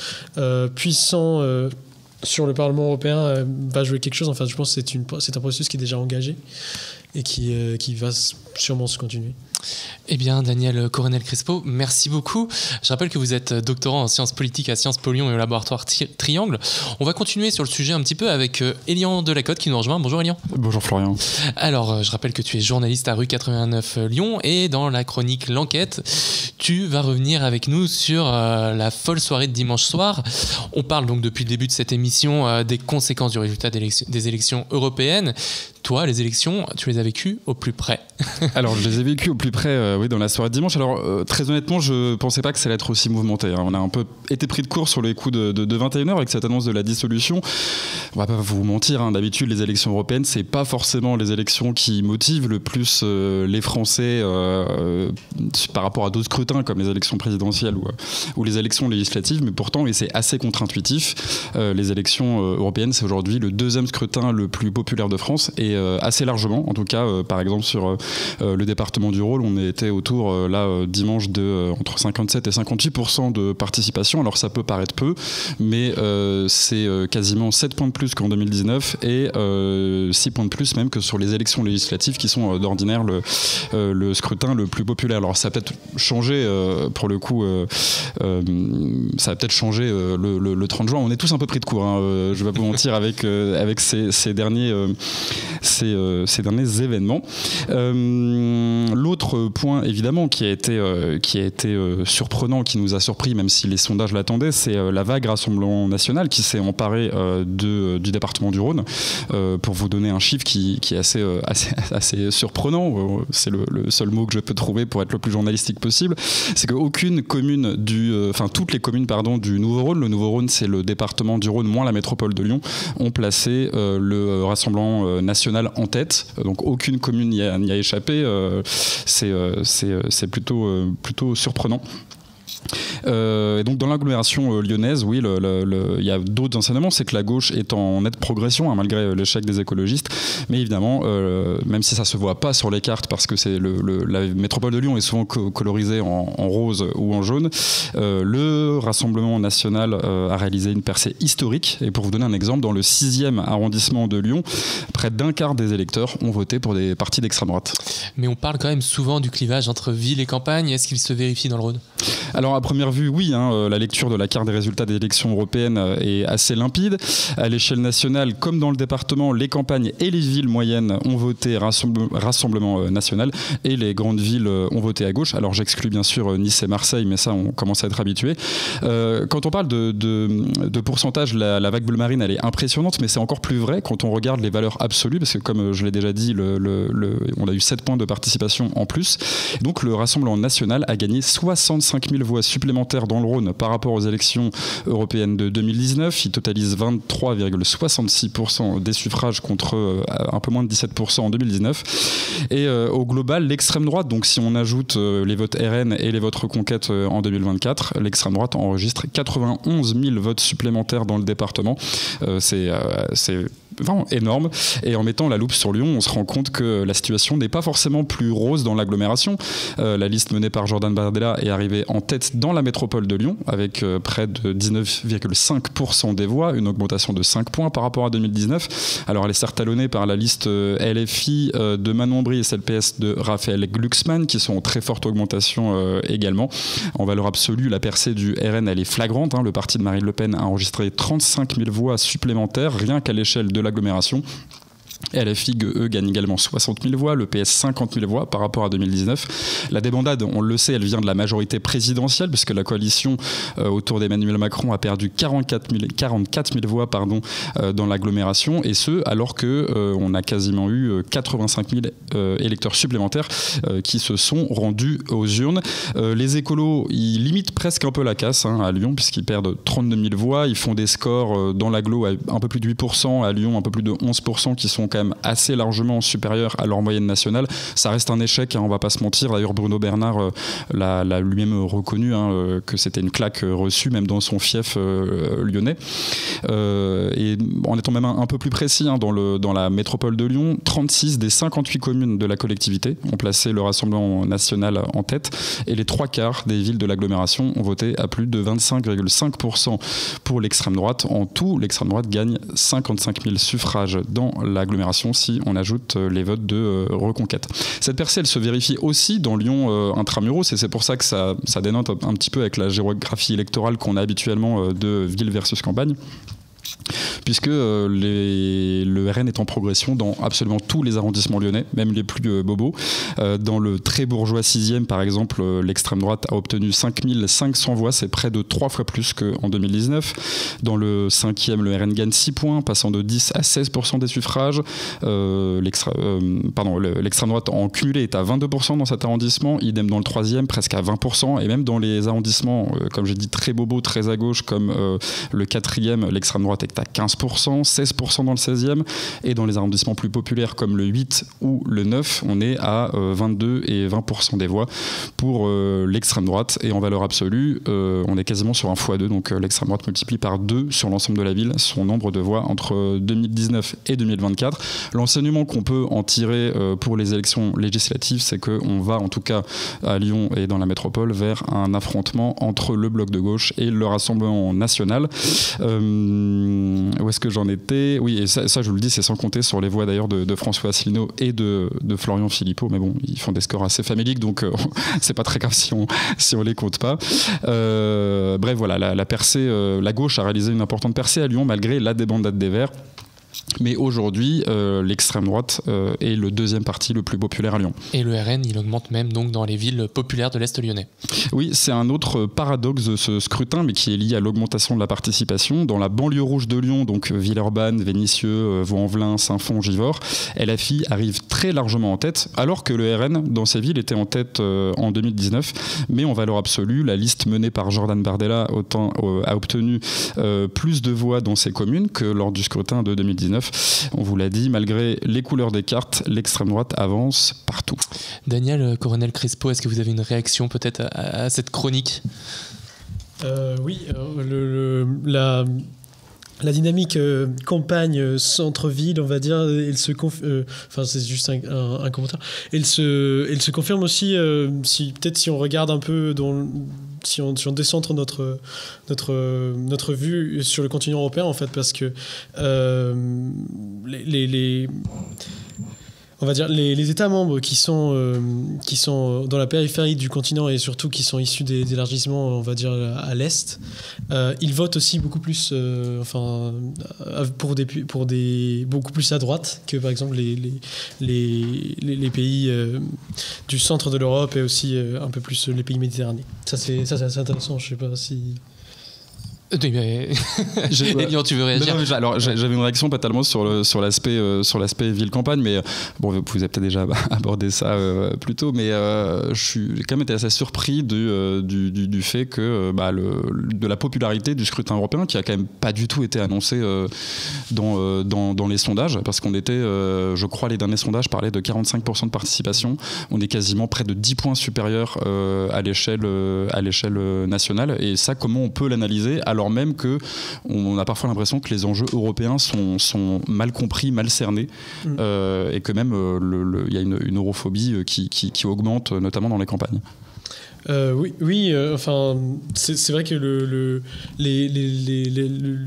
[SPEAKER 5] puissant sur le Parlement européen va jouer quelque chose. Enfin, je pense que c'est un processus qui est déjà engagé et qui va sûrement se continuer.
[SPEAKER 3] Eh bien, Daniel Coronel-Crespo, merci beaucoup. Je rappelle que vous êtes doctorant en sciences politiques à Sciences Po Lyon et au laboratoire Triangle. On va continuer sur le sujet un petit peu avec Elian Delacote qui nous rejoint. Bonjour Elian.
[SPEAKER 6] Bonjour Florian.
[SPEAKER 3] Alors, je rappelle que tu es journaliste à Rue 89 Lyon et dans la chronique L'Enquête, tu vas revenir avec nous sur la folle soirée de dimanche soir. On parle donc depuis le début de cette émission des conséquences du résultat des élections européennes. Toi, les élections, tu les as vécues au plus près.
[SPEAKER 6] Alors, je les ai vécues au plus près, oui, dans la soirée de dimanche. Alors, très honnêtement, je ne pensais pas que ça allait être aussi mouvementé. Hein. On a un peu été pris de court sur les coups de 21h avec cette annonce de la dissolution. On ne va pas vous mentir, hein. D'habitude, les élections européennes, ce n'est pas forcément les élections qui motivent le plus les Français par rapport à d'autres scrutins comme les élections présidentielles ou les élections législatives. Mais pourtant, et c'est assez contre-intuitif, les élections européennes, c'est aujourd'hui le 2e scrutin le plus populaire de France et assez largement, en tout cas, par exemple sur le département du Rhône, on était autour dimanche de entre 57 et 58% de participation. Alors ça peut paraître peu, mais c'est quasiment 7 points de plus qu'en 2019 et 6 points de plus même que sur les élections législatives qui sont d'ordinaire le scrutin le plus populaire. Alors ça a peut-être changé pour le coup, ça a peut-être changé le 30 juin. On est tous un peu pris de court, hein, je vais pas vous mentir avec ces derniers événements. L'autre point évidemment qui a été surprenant, qui nous a surpris même si les sondages l'attendaient, c'est la vague Rassemblement National qui s'est emparée du département du Rhône. Pour vous donner un chiffre qui est assez surprenant, c'est le seul mot que je peux trouver pour être le plus journalistique possible, c'est qu'aucune commune toutes les communes du Nouveau-Rhône, le Nouveau-Rhône c'est le département du Rhône moins la métropole de Lyon, ont placé le Rassemblement National en tête. Donc aucune commune n'y a échappé. c'est plutôt surprenant. Et donc dans l'agglomération lyonnaise, oui, il y a d'autres enseignements, c'est que la gauche est en nette progression, hein, malgré l'échec des écologistes. Mais évidemment, même si ça se voit pas sur les cartes, parce que c'est la métropole de Lyon est souvent colorisée en rose ou en jaune, le Rassemblement national a réalisé une percée historique. Et pour vous donner un exemple, dans le 6e arrondissement de Lyon, près d'un quart des électeurs ont voté pour des partis d'extrême droite.
[SPEAKER 3] Mais on parle quand même souvent du clivage entre ville et campagne. Est-ce qu'il se vérifie dans le Rhône ?
[SPEAKER 6] Alors à première vue, oui, hein, la lecture de la carte des résultats des élections européennes est assez limpide. À l'échelle nationale, comme dans le département, les campagnes et les villes moyennes ont voté Rassemblement national et les grandes villes ont voté à gauche. Alors j'exclus bien sûr Nice et Marseille, mais ça on commence à être habitué. Quand on parle de pourcentage, la vague bleu marine elle est impressionnante, mais c'est encore plus vrai quand on regarde les valeurs absolues, parce que comme je l'ai déjà dit, on a eu 7 points de participation en plus. Donc le Rassemblement national a gagné 65 000 voix supplémentaires dans le Rhône par rapport aux élections européennes de 2019. Il totalise 23,66% des suffrages contre un peu moins de 17% en 2019. Et au global, l'extrême droite, donc si on ajoute les votes RN et les votes Reconquête en 2024, l'extrême droite enregistre 91 000 votes supplémentaires dans le département. C'est vraiment énorme. Et en mettant la loupe sur Lyon, on se rend compte que la situation n'est pas forcément plus rose dans l'agglomération. La liste menée par Jordan Bardella est arrivée en tête dans la métropole de Lyon, avec près de 19,5% des voix, une augmentation de 5 points par rapport à 2019. Alors elle est certes talonnée par la liste LFI de Manon Bry et CLPS de Raphaël Glucksmann, qui sont en très forte augmentation également. En valeur absolue, la percée du RN elle est flagrante, hein. Le parti de Marine Le Pen a enregistré 35 000 voix supplémentaires, rien qu'à l'échelle de l'agglomération. LFI, eux, gagnent également 60 000 voix, le PS 50 000 voix par rapport à 2019. La débandade, on le sait, elle vient de la majorité présidentielle, puisque la coalition autour d'Emmanuel Macron a perdu 44 000 voix dans l'agglomération, et ce, alors qu'on a quasiment eu 85 000 électeurs supplémentaires qui se sont rendus aux urnes. Les écolos, ils limitent presque un peu la casse à Lyon, puisqu'ils perdent 32 000 voix. Ils font des scores dans l'agglo à un peu plus de 8%, à Lyon un peu plus de 11%, qui sont quand même assez largement supérieurs à leur moyenne nationale. Ça reste un échec, hein, on va pas se mentir. D'ailleurs, Bruno Bernard l'a lui-même reconnu, que c'était une claque reçue, même dans son fief lyonnais. Et en étant même un peu plus précis, hein, dans la métropole de Lyon, 36 des 58 communes de la collectivité ont placé le Rassemblement national en tête, et les 3/4 des villes de l'agglomération ont voté à plus de 25,5% pour l'extrême droite. En tout, l'extrême droite gagne 55 000 suffrages dans l'agglomération, si on ajoute les votes de Reconquête. Cette percée, elle se vérifie aussi dans Lyon intramuros, et c'est pour ça que ça dénote un petit peu avec la géographie électorale qu'on a habituellement de ville versus campagne, puisque le RN est en progression dans absolument tous les arrondissements lyonnais, même les plus bobos. Dans le très bourgeois 6e, par exemple, l'extrême droite a obtenu 5500 voix, c'est près de 3 fois plus qu'en 2019. Dans le 5e, le RN gagne 6 points, passant de 10 à 16% des suffrages. L'extrême droite en cumulé est à 22% dans cet arrondissement, idem dans le 3e, presque à 20%, et même dans les arrondissements, comme j'ai dit, très bobos, très à gauche, comme le 4e, l'extrême droite est à 15%, 16% dans le 16e, et dans les arrondissements plus populaires comme le 8 ou le 9, on est à 22 et 20% des voix pour l'extrême droite, et en valeur absolue, on est quasiment sur un x2, donc l'extrême droite multiplie par 2 sur l'ensemble de la ville son nombre de voix entre 2019 et 2024. L'enseignement qu'on peut en tirer pour les élections législatives, c'est qu'on va, en tout cas à Lyon et dans la métropole, vers un affrontement entre le bloc de gauche et le Rassemblement national. Où est-ce que j'en étais ? Oui, et ça je vous le dis, c'est sans compter sur les voix d'ailleurs de François Asselineau et de Florian Philippot, mais bon, ils font des scores assez faméliques, donc c'est pas très grave si on les compte pas. Bref, voilà, la percée, la gauche a réalisé une importante percée à Lyon malgré la débandade des Verts. Mais aujourd'hui, l'extrême droite est le deuxième parti le plus populaire à Lyon.
[SPEAKER 3] Et le RN, il augmente même donc dans les villes populaires de l'Est lyonnais.
[SPEAKER 6] Oui, c'est un autre paradoxe de ce scrutin, mais qui est lié à l'augmentation de la participation. Dans la banlieue rouge de Lyon, donc Villeurbanne, Vénissieux, Vaux-en-Velin, Saint-Fond, Givors, LFI arrive très largement en tête, alors que le RN, dans ces villes, était en tête en 2019. Mais en valeur absolue, la liste menée par Jordan Bardella a obtenu plus de voix dans ces communes que lors du scrutin de 2019. Covid-19. On vous l'a dit, malgré les couleurs des cartes, l'extrême droite avance partout.
[SPEAKER 3] Daniel Coronel Crespo, est-ce que vous avez une réaction peut-être à cette chronique ?
[SPEAKER 5] Oui, la dynamique campagne centre-ville, on va dire, elle se c'est juste un commentaire. Elle se confirme aussi si on regarde un peu si on décentre notre vue sur le continent européen, en fait, parce que on va dire les États membres qui sont dans la périphérie du continent et surtout qui sont issus des élargissements, on va dire, à l'Est, ils votent aussi beaucoup plus pour des beaucoup plus à droite que par exemple les pays du centre de l'Europe et aussi un peu plus les pays méditerranéens. Ça c'est assez intéressant, je sais pas si...
[SPEAKER 3] Elian, tu veux réagir ?
[SPEAKER 6] Non, alors j'avais une réaction pas tellement sur l'aspect ville-campagne, mais bon, vous avez peut-être déjà abordé ça plus tôt, mais j'ai quand même été assez surpris du fait que de la popularité du scrutin européen, qui a quand même pas du tout été annoncé dans les sondages, parce qu'on était, je crois, les derniers sondages parlaient de 45% de participation. On est quasiment près de 10 points supérieurs à l'échelle nationale, et ça, comment on peut l'analyser alors même qu'on a parfois l'impression que les enjeux européens sont mal compris, mal cernés, et que même il y a une europhobie qui augmente, notamment dans les campagnes.
[SPEAKER 5] Oui, c'est vrai que le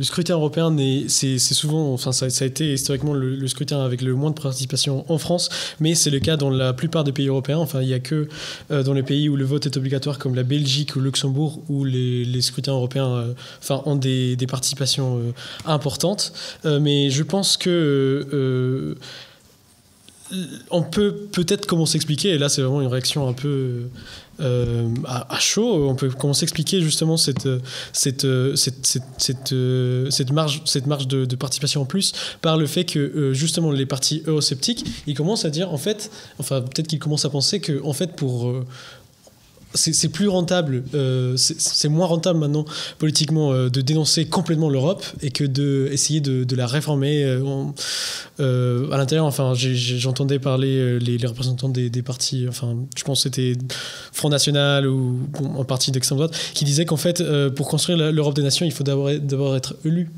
[SPEAKER 5] scrutin européen c'est souvent, ça a été historiquement le scrutin avec le moins de participation en France, mais c'est le cas dans la plupart des pays européens. Enfin, il y a que dans les pays où le vote est obligatoire, comme la Belgique ou le Luxembourg, où les scrutins européens ont des participations importantes. Mais je pense que on peut peut-être commencer à expliquer, et là c'est vraiment une réaction un peu à chaud, on peut commencer à expliquer justement cette marge de participation en plus par le fait que justement les partis eurosceptiques, ils commencent à dire peut-être qu'ils commencent à penser que en fait c'est plus rentable, c'est moins rentable maintenant politiquement de dénoncer complètement l'Europe et que d'essayer de la réformer à l'intérieur. J'entendais parler les représentants des partis, je pense que c'était Front National ou un parti d'extrême droite, qui disaient qu'en fait pour construire l'Europe des nations, il faut d'abord être élu.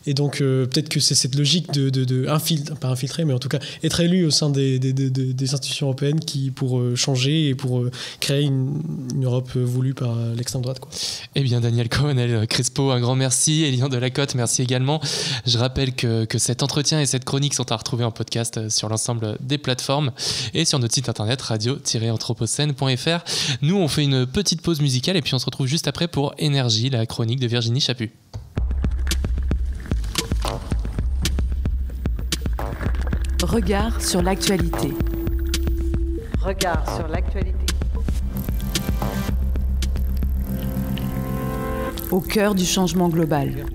[SPEAKER 5] Et donc peut-être que c'est cette logique pas infiltrer, mais en tout cas être élu au sein des institutions européennes pour changer et pour créer une Europe voulue par l'extrême droite, quoi.
[SPEAKER 3] Eh bien, Daniel Coronel Crespo, un grand merci. Elian Delacote, merci également. Je rappelle que cet entretien et cette chronique sont à retrouver en podcast sur l'ensemble des plateformes et sur notre site internet radio-anthropocène.fr. Nous, on fait une petite pause musicale et puis on se retrouve juste après pour Énergie, la chronique de Virginie Chaput.
[SPEAKER 1] Regard sur l'actualité.
[SPEAKER 2] Regard sur l'actualité.
[SPEAKER 1] Au cœur du changement global.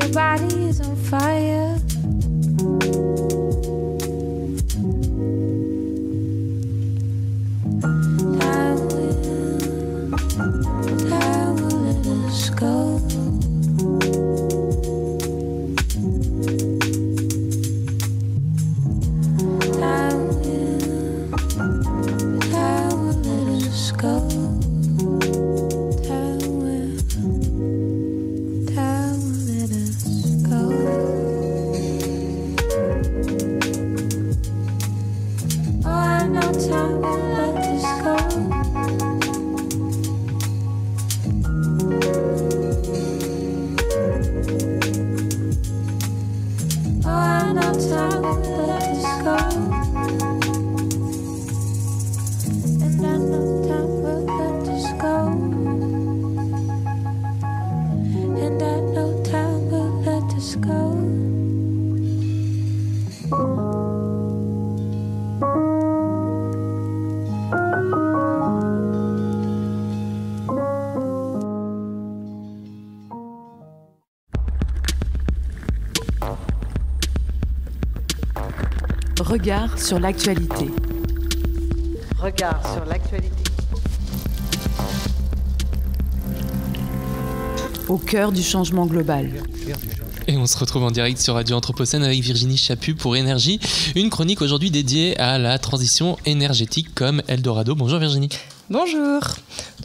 [SPEAKER 7] My body is on fire. I will let us go. I will let us go.
[SPEAKER 1] Regard sur l'actualité.
[SPEAKER 2] Regard sur l'actualité.
[SPEAKER 1] Au cœur du changement global.
[SPEAKER 3] Et on se retrouve en direct sur Radio Anthropocène avec Virginie Chaput pour Énergie. Une chronique aujourd'hui dédiée à la transition énergétique comme Eldorado. Bonjour Virginie.
[SPEAKER 8] Bonjour.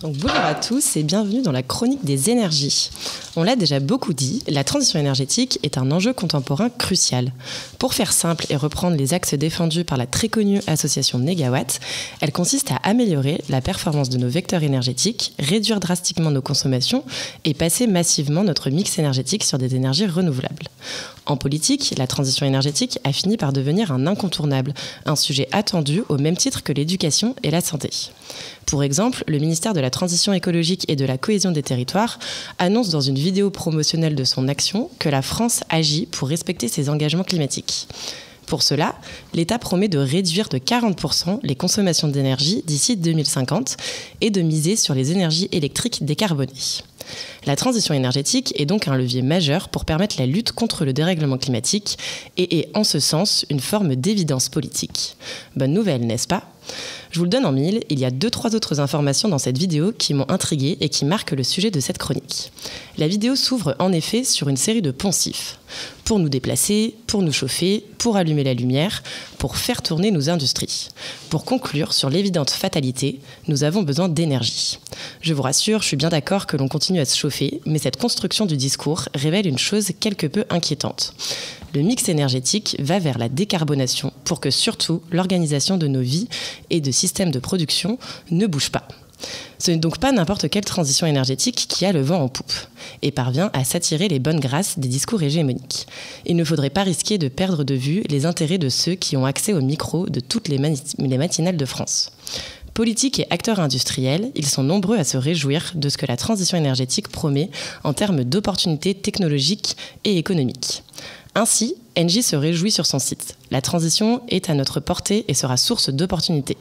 [SPEAKER 8] Donc, bonjour à tous et bienvenue dans la chronique des énergies. On l'a déjà beaucoup dit, la transition énergétique est un enjeu contemporain crucial. Pour faire simple et reprendre les axes défendus par la très connue association Negawatt, elle consiste à améliorer la performance de nos vecteurs énergétiques, réduire drastiquement nos consommations et passer massivement notre mix énergétique sur des énergies renouvelables. En politique, la transition énergétique a fini par devenir un incontournable, un sujet attendu au même titre que l'éducation et la santé. Pour exemple, le ministère de la Transition écologique et de la cohésion des territoires annonce dans une vidéo promotionnelle de son action que la France agit pour respecter ses engagements climatiques. Pour cela, l'État promet de réduire de 40% les consommations d'énergie d'ici 2050 et de miser sur les énergies électriques décarbonées. La transition énergétique est donc un levier majeur pour permettre la lutte contre le dérèglement climatique et est en ce sens une forme d'évidence politique. Bonne nouvelle, n'est-ce pas ? Je vous le donne en mille, il y a 2-3 autres informations dans cette vidéo qui m'ont intriguée et qui marquent le sujet de cette chronique. La vidéo s'ouvre en effet sur une série de poncifs. Pour nous déplacer, pour nous chauffer, pour allumer la lumière, pour faire tourner nos industries. Pour conclure sur l'évidente fatalité, nous avons besoin d'énergie. Je vous rassure, je suis bien d'accord que l'on continue à se chauffer, mais cette construction du discours révèle une chose quelque peu inquiétante. Le mix énergétique va vers la décarbonation pour que surtout l'organisation de nos vies et de systèmes de production ne bouge pas. Ce n'est donc pas n'importe quelle transition énergétique qui a le vent en poupe et parvient à s'attirer les bonnes grâces des discours hégémoniques. Il ne faudrait pas risquer de perdre de vue les intérêts de ceux qui ont accès au micro de toutes les matinales de France. Politiques et acteurs industriels, ils sont nombreux à se réjouir de ce que la transition énergétique promet en termes d'opportunités technologiques et économiques. Ainsi, Engie se réjouit sur son site. La transition est à notre portée et sera source d'opportunités.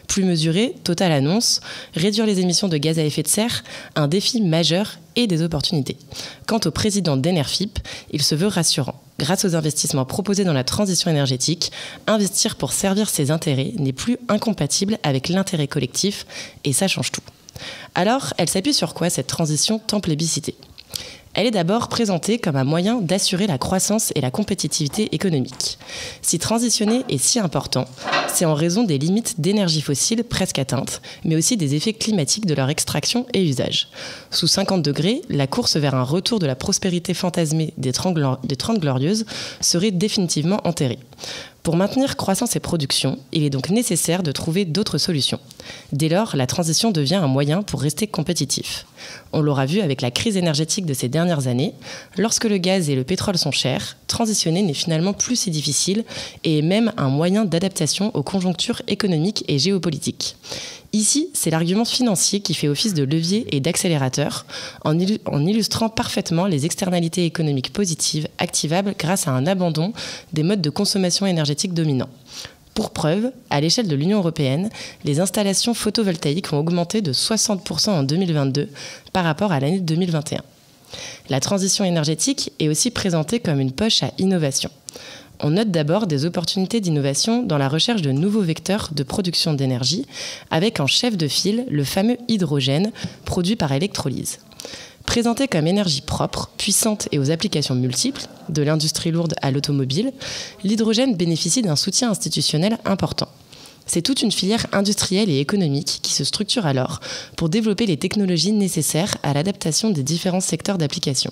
[SPEAKER 8] Plus mesuré, Total annonce réduire les émissions de gaz à effet de serre, un défi majeur et des opportunités. Quant au président d'Enerfip, il se veut rassurant. Grâce aux investissements proposés dans la transition énergétique, investir pour servir ses intérêts n'est plus incompatible avec l'intérêt collectif et ça change tout. Alors, elle s'appuie sur quoi cette transition tant plébiscitée ? Elle est d'abord présentée comme un moyen d'assurer la croissance et la compétitivité économique. Si transitionner est si important, c'est en raison des limites d'énergie fossile presque atteintes, mais aussi des effets climatiques de leur extraction et usage. Sous 50 degrés, la course vers un retour de la prospérité fantasmée des 30 glorieuses serait définitivement enterrée. Pour maintenir croissance et production, il est donc nécessaire de trouver d'autres solutions. Dès lors, la transition devient un moyen pour rester compétitif. On l'aura vu avec la crise énergétique de ces dernières années, lorsque le gaz et le pétrole sont chers, transitionner n'est finalement plus si difficile et est même un moyen d'adaptation aux conjonctures économiques et géopolitiques. Ici, c'est l'argument financier qui fait office de levier et d'accélérateur en illustrant parfaitement les externalités économiques positives activables grâce à un abandon des modes de consommation énergétique dominants. Pour preuve, à l'échelle de l'Union européenne, les installations photovoltaïques ont augmenté de 60% en 2022 par rapport à l'année 2021. La transition énergétique est aussi présentée comme une poche à innovation. On note d'abord des opportunités d'innovation dans la recherche de nouveaux vecteurs de production d'énergie, avec en chef de file le fameux hydrogène produit par électrolyse. Présenté comme énergie propre, puissante et aux applications multiples, de l'industrie lourde à l'automobile, l'hydrogène bénéficie d'un soutien institutionnel important. C'est toute une filière industrielle et économique qui se structure alors pour développer les technologies nécessaires à l'adaptation des différents secteurs d'application.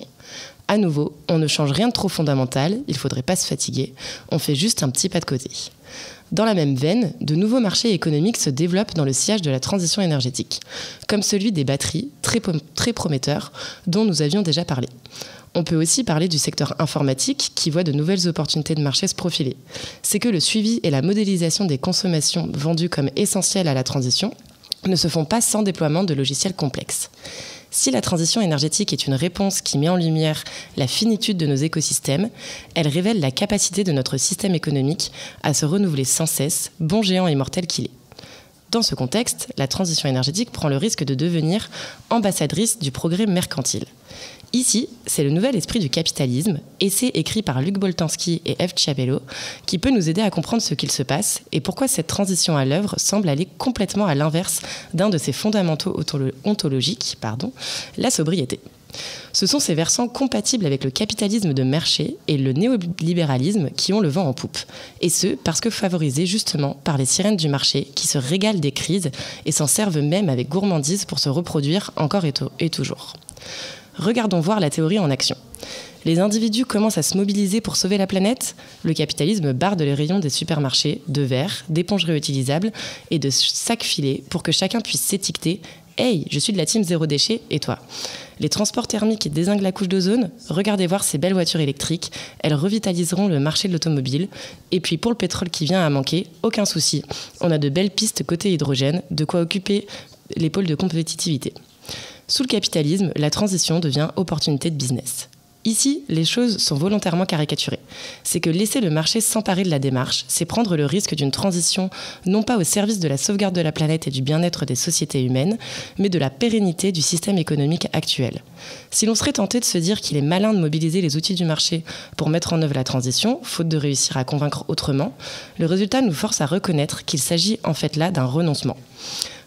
[SPEAKER 8] À nouveau, on ne change rien de trop fondamental, il ne faudrait pas se fatiguer, on fait juste un petit pas de côté. Dans la même veine, de nouveaux marchés économiques se développent dans le sillage de la transition énergétique, comme celui des batteries, très prometteur, dont nous avions déjà parlé. On peut aussi parler du secteur informatique qui voit de nouvelles opportunités de marché se profiler. C'est que le suivi et la modélisation des consommations vendues comme essentielles à la transition ne se font pas sans déploiement de logiciels complexes. Si la transition énergétique est une réponse qui met en lumière la finitude de nos écosystèmes, elle révèle la capacité de notre système économique à se renouveler sans cesse, bon géant immortel qu'il est. Dans ce contexte, la transition énergétique prend le risque de devenir ambassadrice du progrès mercantile. Ici, c'est le nouvel esprit du capitalisme, essai écrit par Luc Boltanski et Eve Chiapello, qui peut nous aider à comprendre ce qu'il se passe et pourquoi cette transition à l'œuvre semble aller complètement à l'inverse d'un de ses fondamentaux ontologiques, la sobriété. Ce sont ces versants compatibles avec le capitalisme de marché et le néolibéralisme qui ont le vent en poupe. Et ce, parce que favorisés justement par les sirènes du marché qui se régalent des crises et s'en servent même avec gourmandise pour se reproduire encore et toujours. Regardons voir la théorie en action. Les individus commencent à se mobiliser pour sauver la planète. Le capitalisme barde les rayons des supermarchés de verre, d'éponges réutilisables et de sacs filets pour que chacun puisse s'étiqueter « Hey, je suis de la team zéro déchet, et toi ?» Les transports thermiques dézinguent la couche d'ozone. Regardez voir ces belles voitures électriques. Elles revitaliseront le marché de l'automobile. Et puis pour le pétrole qui vient à manquer, aucun souci. On a de belles pistes côté hydrogène, de quoi occuper les pôles de compétitivité. Sous le capitalisme, la transition devient opportunité de business. Ici, les choses sont volontairement caricaturées. C'est que laisser le marché s'emparer de la démarche, c'est prendre le risque d'une transition non pas au service de la sauvegarde de la planète et du bien-être des sociétés humaines, mais de la pérennité du système économique actuel. Si l'on serait tenté de se dire qu'il est malin de mobiliser les outils du marché pour mettre en œuvre la transition, faute de réussir à convaincre autrement, le résultat nous force à reconnaître qu'il s'agit en fait là d'un renoncement.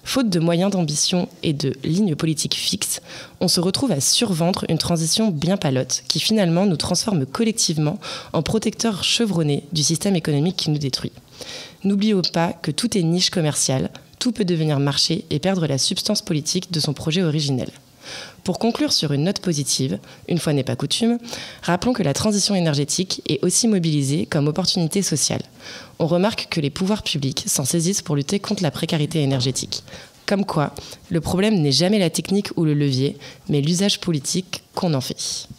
[SPEAKER 8] Faute de moyens d'ambition et de lignes politiques fixes, on se retrouve à survendre une transition bien palote qui finalement nous transforme collectivement en protecteurs chevronnés du système économique qui nous détruit. N'oublions pas que tout est niche commerciale, tout peut devenir marché et perdre la substance politique de son projet originel. Pour conclure sur une note positive, une fois n'est pas coutume, rappelons que la transition énergétique est aussi mobilisée comme opportunité sociale. On remarque que les pouvoirs publics s'en saisissent pour lutter contre la précarité énergétique. Comme quoi, le problème n'est jamais la technique ou le levier, mais l'usage politique qu'on en fait.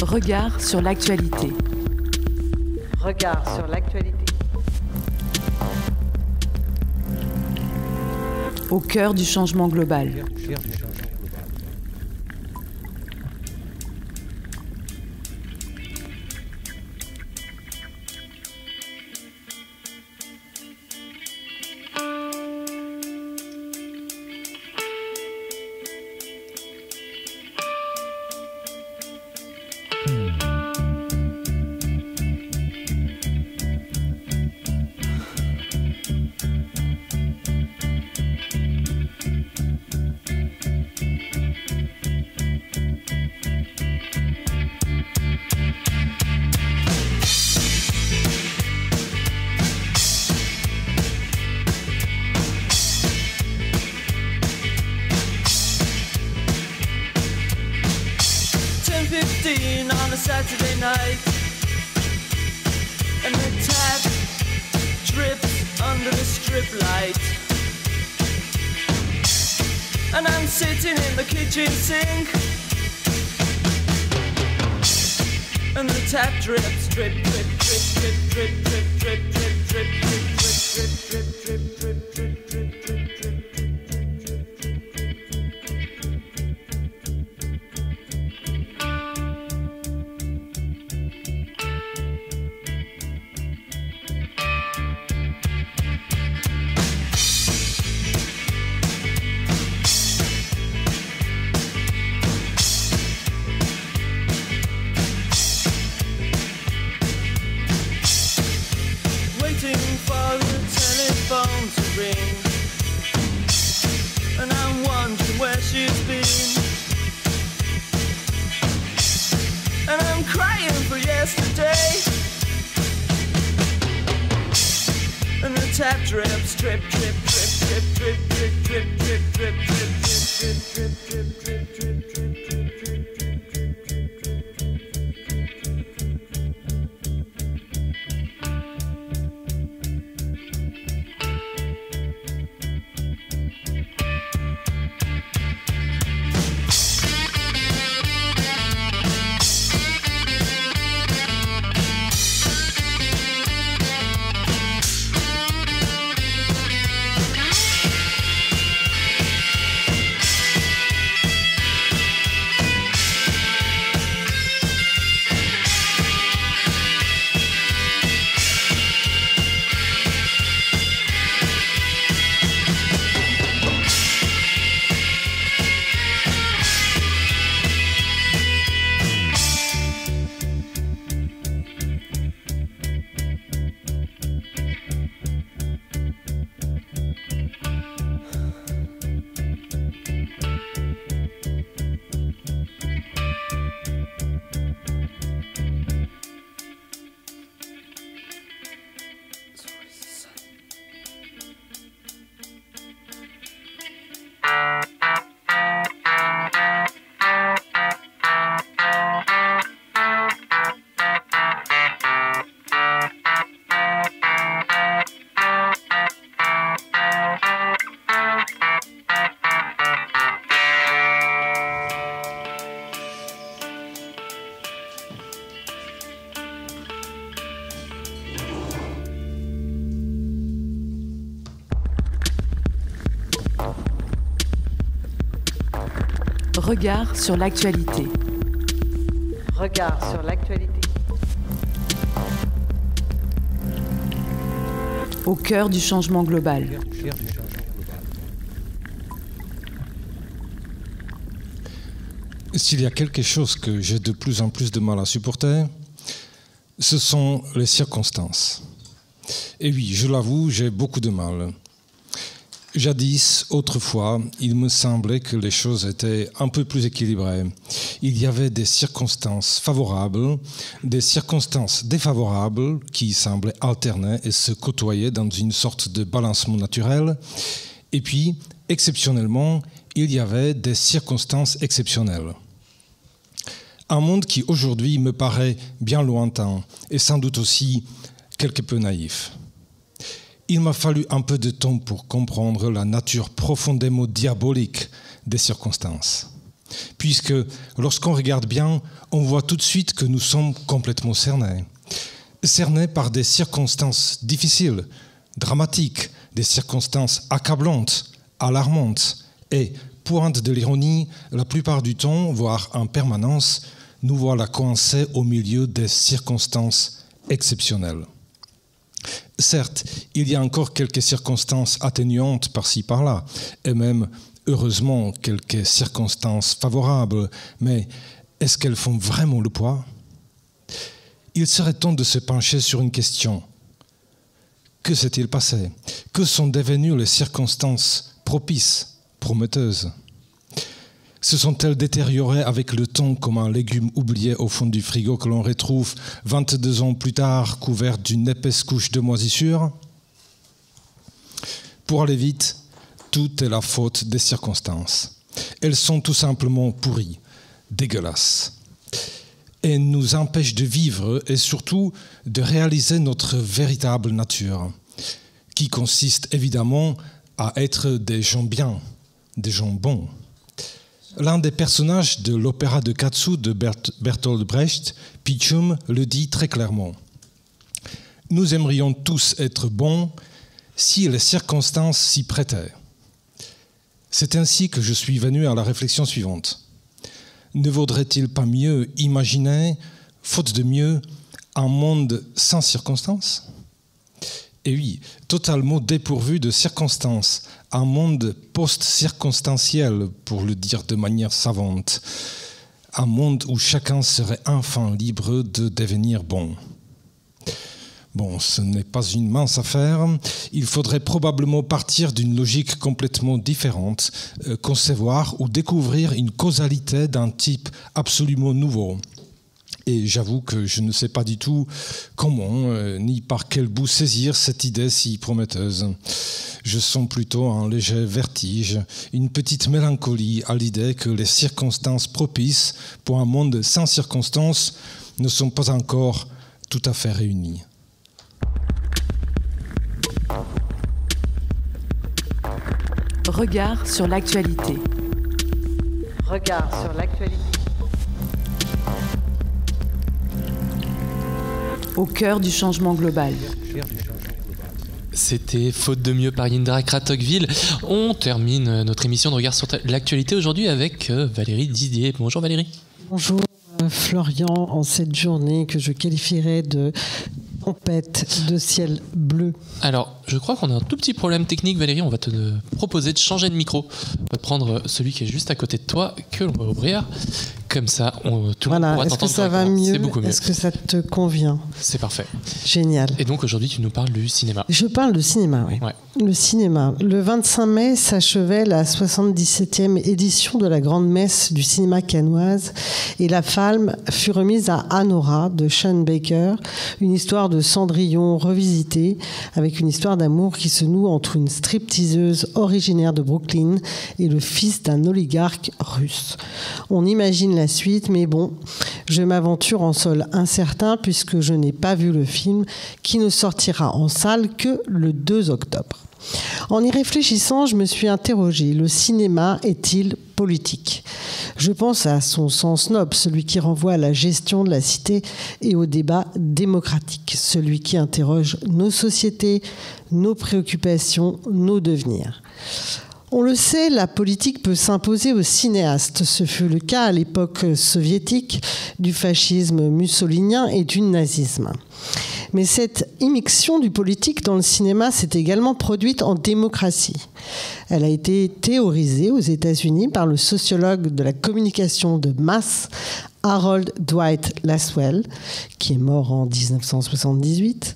[SPEAKER 1] Regard sur l'actualité.
[SPEAKER 2] Regard sur l'actualité.
[SPEAKER 1] Au cœur du changement global.
[SPEAKER 9] On a Saturday night, and the tap drips under the strip light, and I'm sitting in the kitchen sink, and the tap drips, drip, drip, drip, drip, drip, drip, drip, drip, drip, drip, drip, drip, drip, drip, drip, drip, drip, drip. drips, drip, drip, drip, drip, drip, drip, drip, drip, drip, drip, drip, drip, drip, drip, drip, drip,
[SPEAKER 1] Regard sur l'actualité.
[SPEAKER 2] Regard sur l'actualité.
[SPEAKER 1] Au cœur du changement global.
[SPEAKER 10] S'il y a quelque chose que j'ai de plus en plus de mal à supporter, ce sont les circonstances. Et oui, je l'avoue, j'ai beaucoup de mal. Jadis, autrefois, il me semblait que les choses étaient un peu plus équilibrées. Il y avait des circonstances favorables, des circonstances défavorables qui semblaient alterner et se côtoyer dans une sorte de balancement naturel. Et puis, exceptionnellement, il y avait des circonstances exceptionnelles. Un monde qui aujourd'hui me paraît bien lointain et sans doute aussi quelque peu naïf. Il m'a fallu un peu de temps pour comprendre la nature profondément diabolique des circonstances. Puisque lorsqu'on regarde bien, on voit tout de suite que nous sommes complètement cernés. Cernés par des circonstances difficiles, dramatiques, des circonstances accablantes, alarmantes. Et, pointe de l'ironie, la plupart du temps, voire en permanence, nous voilà coincés au milieu des circonstances exceptionnelles. Certes, il y a encore quelques circonstances atténuantes par-ci par-là, et même, heureusement, quelques circonstances favorables, mais est-ce qu'elles font vraiment le poids ? Il serait temps de se pencher sur une question. Que s'est-il passé ? Que sont devenues les circonstances propices, prometteuses ? Se sont-elles détériorées avec le temps comme un légume oublié au fond du frigo que l'on retrouve 22 ans plus tard couvert d'une épaisse couche de moisissure ? Pour aller vite, tout est la faute des circonstances. Elles sont tout simplement pourries, dégueulasses, et nous empêchent de vivre et surtout de réaliser notre véritable nature, qui consiste évidemment à être des gens bien, des gens bons. L'un des personnages de l'opéra de Katsu de Bertolt Brecht, Pichum, le dit très clairement. Nous aimerions tous être bons si les circonstances s'y prêtaient. C'est ainsi que je suis venu à la réflexion suivante. Ne vaudrait-il pas mieux imaginer, faute de mieux, un monde sans circonstances ? Et oui, totalement dépourvu de circonstances, un monde post-circonstanciel, pour le dire de manière savante, un monde où chacun serait enfin libre de devenir bon. Bon, ce n'est pas une mince affaire, il faudrait probablement partir d'une logique complètement différente, concevoir ou découvrir une causalité d'un type absolument nouveau. Et j'avoue que je ne sais pas du tout comment, ni par quel bout saisir cette idée si prometteuse. Je sens plutôt un léger vertige, une petite mélancolie à l'idée que les circonstances propices pour un monde sans circonstances ne sont pas encore tout à fait réunies.
[SPEAKER 1] Regard sur l'actualité.
[SPEAKER 2] Regard sur l'actualité.
[SPEAKER 1] Au cœur du changement global.
[SPEAKER 3] C'était Faute de mieux par Indra Kratokville. On termine notre émission de Regard sur l'actualité aujourd'hui avec Valérie Didier. Bonjour Valérie.
[SPEAKER 11] Bonjour Florian, en cette journée que je qualifierais de tempête de ciel bleu.
[SPEAKER 3] Alors, je crois qu'on a un tout petit problème technique, Valérie. On va te proposer de changer de micro. On va prendre celui qui est juste à côté de toi, que l'on va ouvrir. Comme ça, tout le monde pourra t'entendre.
[SPEAKER 11] Est-ce que ça va mieux ?
[SPEAKER 3] C'est beaucoup mieux.
[SPEAKER 11] Est-ce que ça te convient ?
[SPEAKER 3] C'est parfait.
[SPEAKER 11] Génial.
[SPEAKER 3] Et donc aujourd'hui, tu nous parles du cinéma.
[SPEAKER 11] Je parle de cinéma, oui.
[SPEAKER 3] Ouais.
[SPEAKER 11] Le cinéma. Le 25 mai s'achevait la 77e édition de la Grande Messe du cinéma cannoise et la palme fut remise à Anora de Sean Baker, une histoire de Cendrillon revisitée avec une histoire d'amour qui se noue entre une stripteaseuse originaire de Brooklyn et le fils d'un oligarque russe. On imagine la suite, mais bon, je m'aventure en sol incertain puisque je n'ai pas vu le film qui ne sortira en salle que le 2 octobre. En y réfléchissant, je me suis interrogée, le cinéma est-il politique ? Je pense à son sens noble, celui qui renvoie à la gestion de la cité et au débat démocratique, celui qui interroge nos sociétés, nos préoccupations, nos devenirs. On le sait, la politique peut s'imposer aux cinéastes. Ce fut le cas à l'époque soviétique du fascisme mussolinien et du nazisme. Mais cette immixtion du politique dans le cinéma s'est également produite en démocratie. Elle a été théorisée aux États-Unis par le sociologue de la communication de masse, Harold Dwight Laswell, qui est mort en 1978.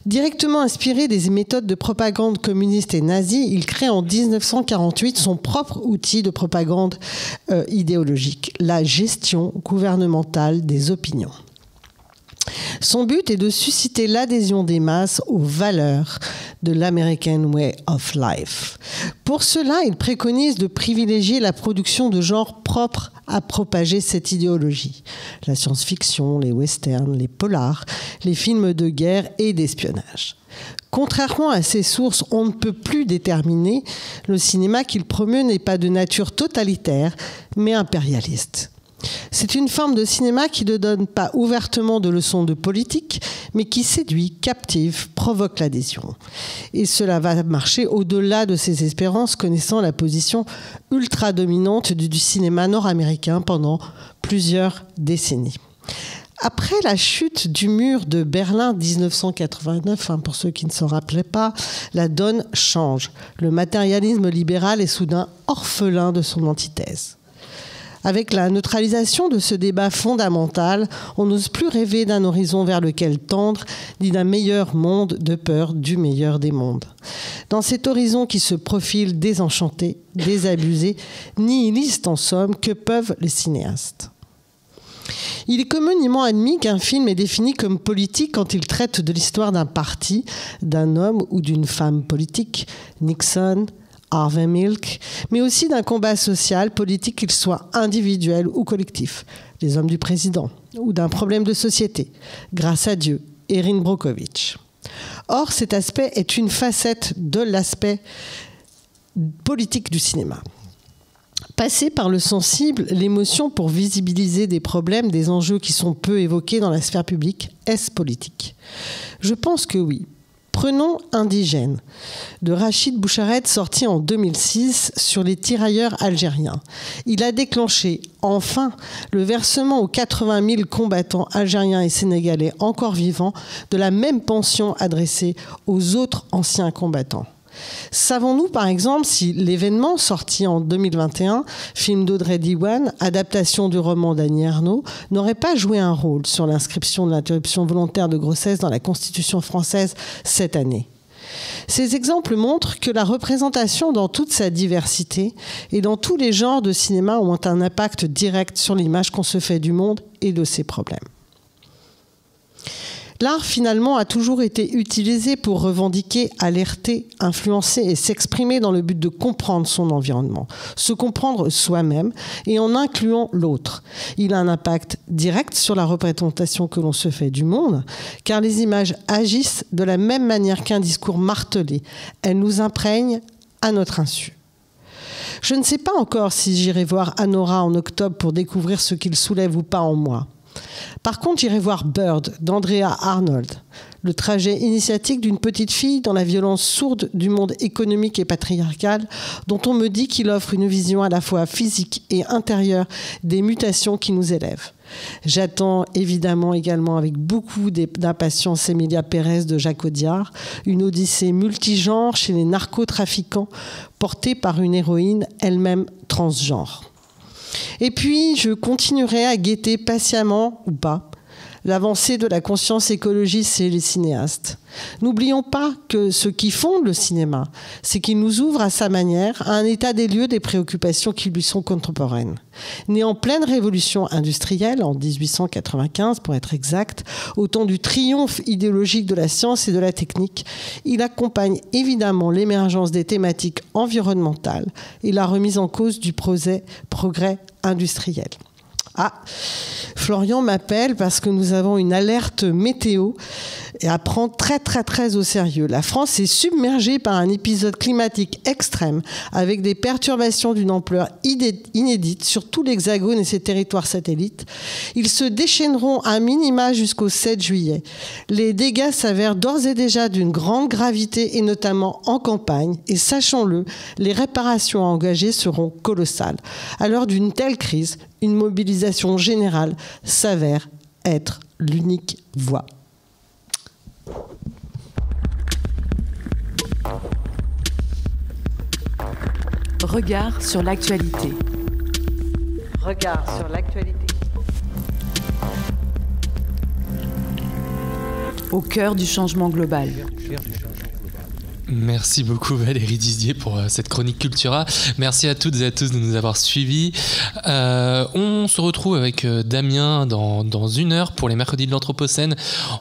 [SPEAKER 11] Directement inspiré des méthodes de propagande communiste et nazie, il crée en 1948 son propre outil de propagande idéologique, la gestion gouvernementale des opinions. Son but est de susciter l'adhésion des masses aux valeurs de l'American Way of Life. Pour cela, il préconise de privilégier la production de genres propres à propager cette idéologie. La science-fiction, les westerns, les polars, les films de guerre et d'espionnage. Contrairement à ces sources, on ne peut plus déterminer, le cinéma qu'il promeut n'est pas de nature totalitaire, mais impérialiste. C'est une forme de cinéma qui ne donne pas ouvertement de leçons de politique, mais qui séduit, captive, provoque l'adhésion. Et cela va marcher au-delà de ses espérances, connaissant la position ultra-dominante du cinéma nord-américain pendant plusieurs décennies. Après la chute du mur de Berlin 1989, pour ceux qui ne s'en rappelaient pas, la donne change. Le matérialisme libéral est soudain orphelin de son antithèse. Avec la neutralisation de ce débat fondamental, on n'ose plus rêver d'un horizon vers lequel tendre, ni d'un meilleur monde de peur du meilleur des mondes. Dans cet horizon qui se profile désenchanté, désabusé, nihiliste en somme, que peuvent les cinéastes ? Il est communément admis qu'un film est défini comme politique quand il traite de l'histoire d'un parti, d'un homme ou d'une femme politique, Nixon, Harvey Milk, mais aussi d'un combat social, politique, qu'il soit individuel ou collectif, les hommes du président, ou d'un problème de société, grâce à Dieu, Erin Brockovich. Or, cet aspect est une facette de l'aspect politique du cinéma. Passer par le sensible, l'émotion pour visibiliser des problèmes, des enjeux qui sont peu évoqués dans la sphère publique, est-ce politique ? Je pense que oui. Prenons Indigène, de Rachid Bouchareb, sorti en 2006 sur les tirailleurs algériens. Il a déclenché, enfin, le versement aux 80 000 combattants algériens et sénégalais encore vivants de la même pension adressée aux autres anciens combattants. Savons-nous, par exemple, si l'événement, sorti en 2021, film d'Audrey Diwan, adaptation du roman d'Annie Ernaux, n'aurait pas joué un rôle sur l'inscription de l'interruption volontaire de grossesse dans la Constitution française cette année ? Ces exemples montrent que la représentation dans toute sa diversité et dans tous les genres de cinéma ont un impact direct sur l'image qu'on se fait du monde et de ses problèmes. L'art, finalement, a toujours été utilisé pour revendiquer, alerter, influencer et s'exprimer dans le but de comprendre son environnement, se comprendre soi-même et en incluant l'autre. Il a un impact direct sur la représentation que l'on se fait du monde, car les images agissent de la même manière qu'un discours martelé. Elles nous imprègnent à notre insu. Je ne sais pas encore si j'irai voir Anora en octobre pour découvrir ce qu'il soulève ou pas en moi. Par contre, j'irai voir Bird d'Andrea Arnold, le trajet initiatique d'une petite fille dans la violence sourde du monde économique et patriarcal, dont on me dit qu'il offre une vision à la fois physique et intérieure des mutations qui nous élèvent. J'attends évidemment également avec beaucoup d'impatience Emilia Pérez de Jacques Audiard, une odyssée multigenre chez les narcotrafiquants portée par une héroïne elle-même transgenre. Et puis, je continuerai à guetter patiemment, ou pas, l'avancée de la conscience écologiste chez les cinéastes. N'oublions pas que ce qui fonde le cinéma, c'est qu'il nous ouvre à sa manière à un état des lieux des préoccupations qui lui sont contemporaines. Né en pleine révolution industrielle, en 1895 pour être exact, au temps du triomphe idéologique de la science et de la technique, il accompagne évidemment l'émergence des thématiques environnementales et la remise en cause du progrès industriel. Ah, Florian m'appelle parce que nous avons une alerte météo et à prendre très au sérieux. La France est submergée par un épisode climatique extrême avec des perturbations d'une ampleur inédite sur tout l'Hexagone et ses territoires satellites. Ils se déchaîneront à minima jusqu'au 7 juillet. Les dégâts s'avèrent d'ores et déjà d'une grande gravité et notamment en campagne. Et sachons-le, les réparations à engager seront colossales. À l'heure d'une telle crise, une mobilisation générale s'avère être l'unique voie.
[SPEAKER 1] Regard sur l'actualité.
[SPEAKER 2] Regard sur l'actualité.
[SPEAKER 1] Au cœur du changement global.
[SPEAKER 3] Merci beaucoup Valérie Dizier pour cette chronique Cultura. Merci à toutes et à tous de nous avoir suivis. On se retrouve avec Damien dans une heure pour les mercredis de l'Anthropocène.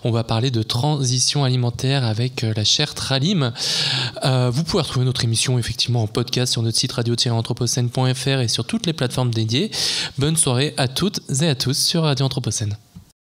[SPEAKER 3] On va parler de transition alimentaire avec la chère Tralim. Vous pouvez retrouver notre émission effectivement en podcast sur notre site radio-anthropocène.fr et sur toutes les plateformes dédiées. Bonne soirée à toutes et à tous sur Radio Anthropocène.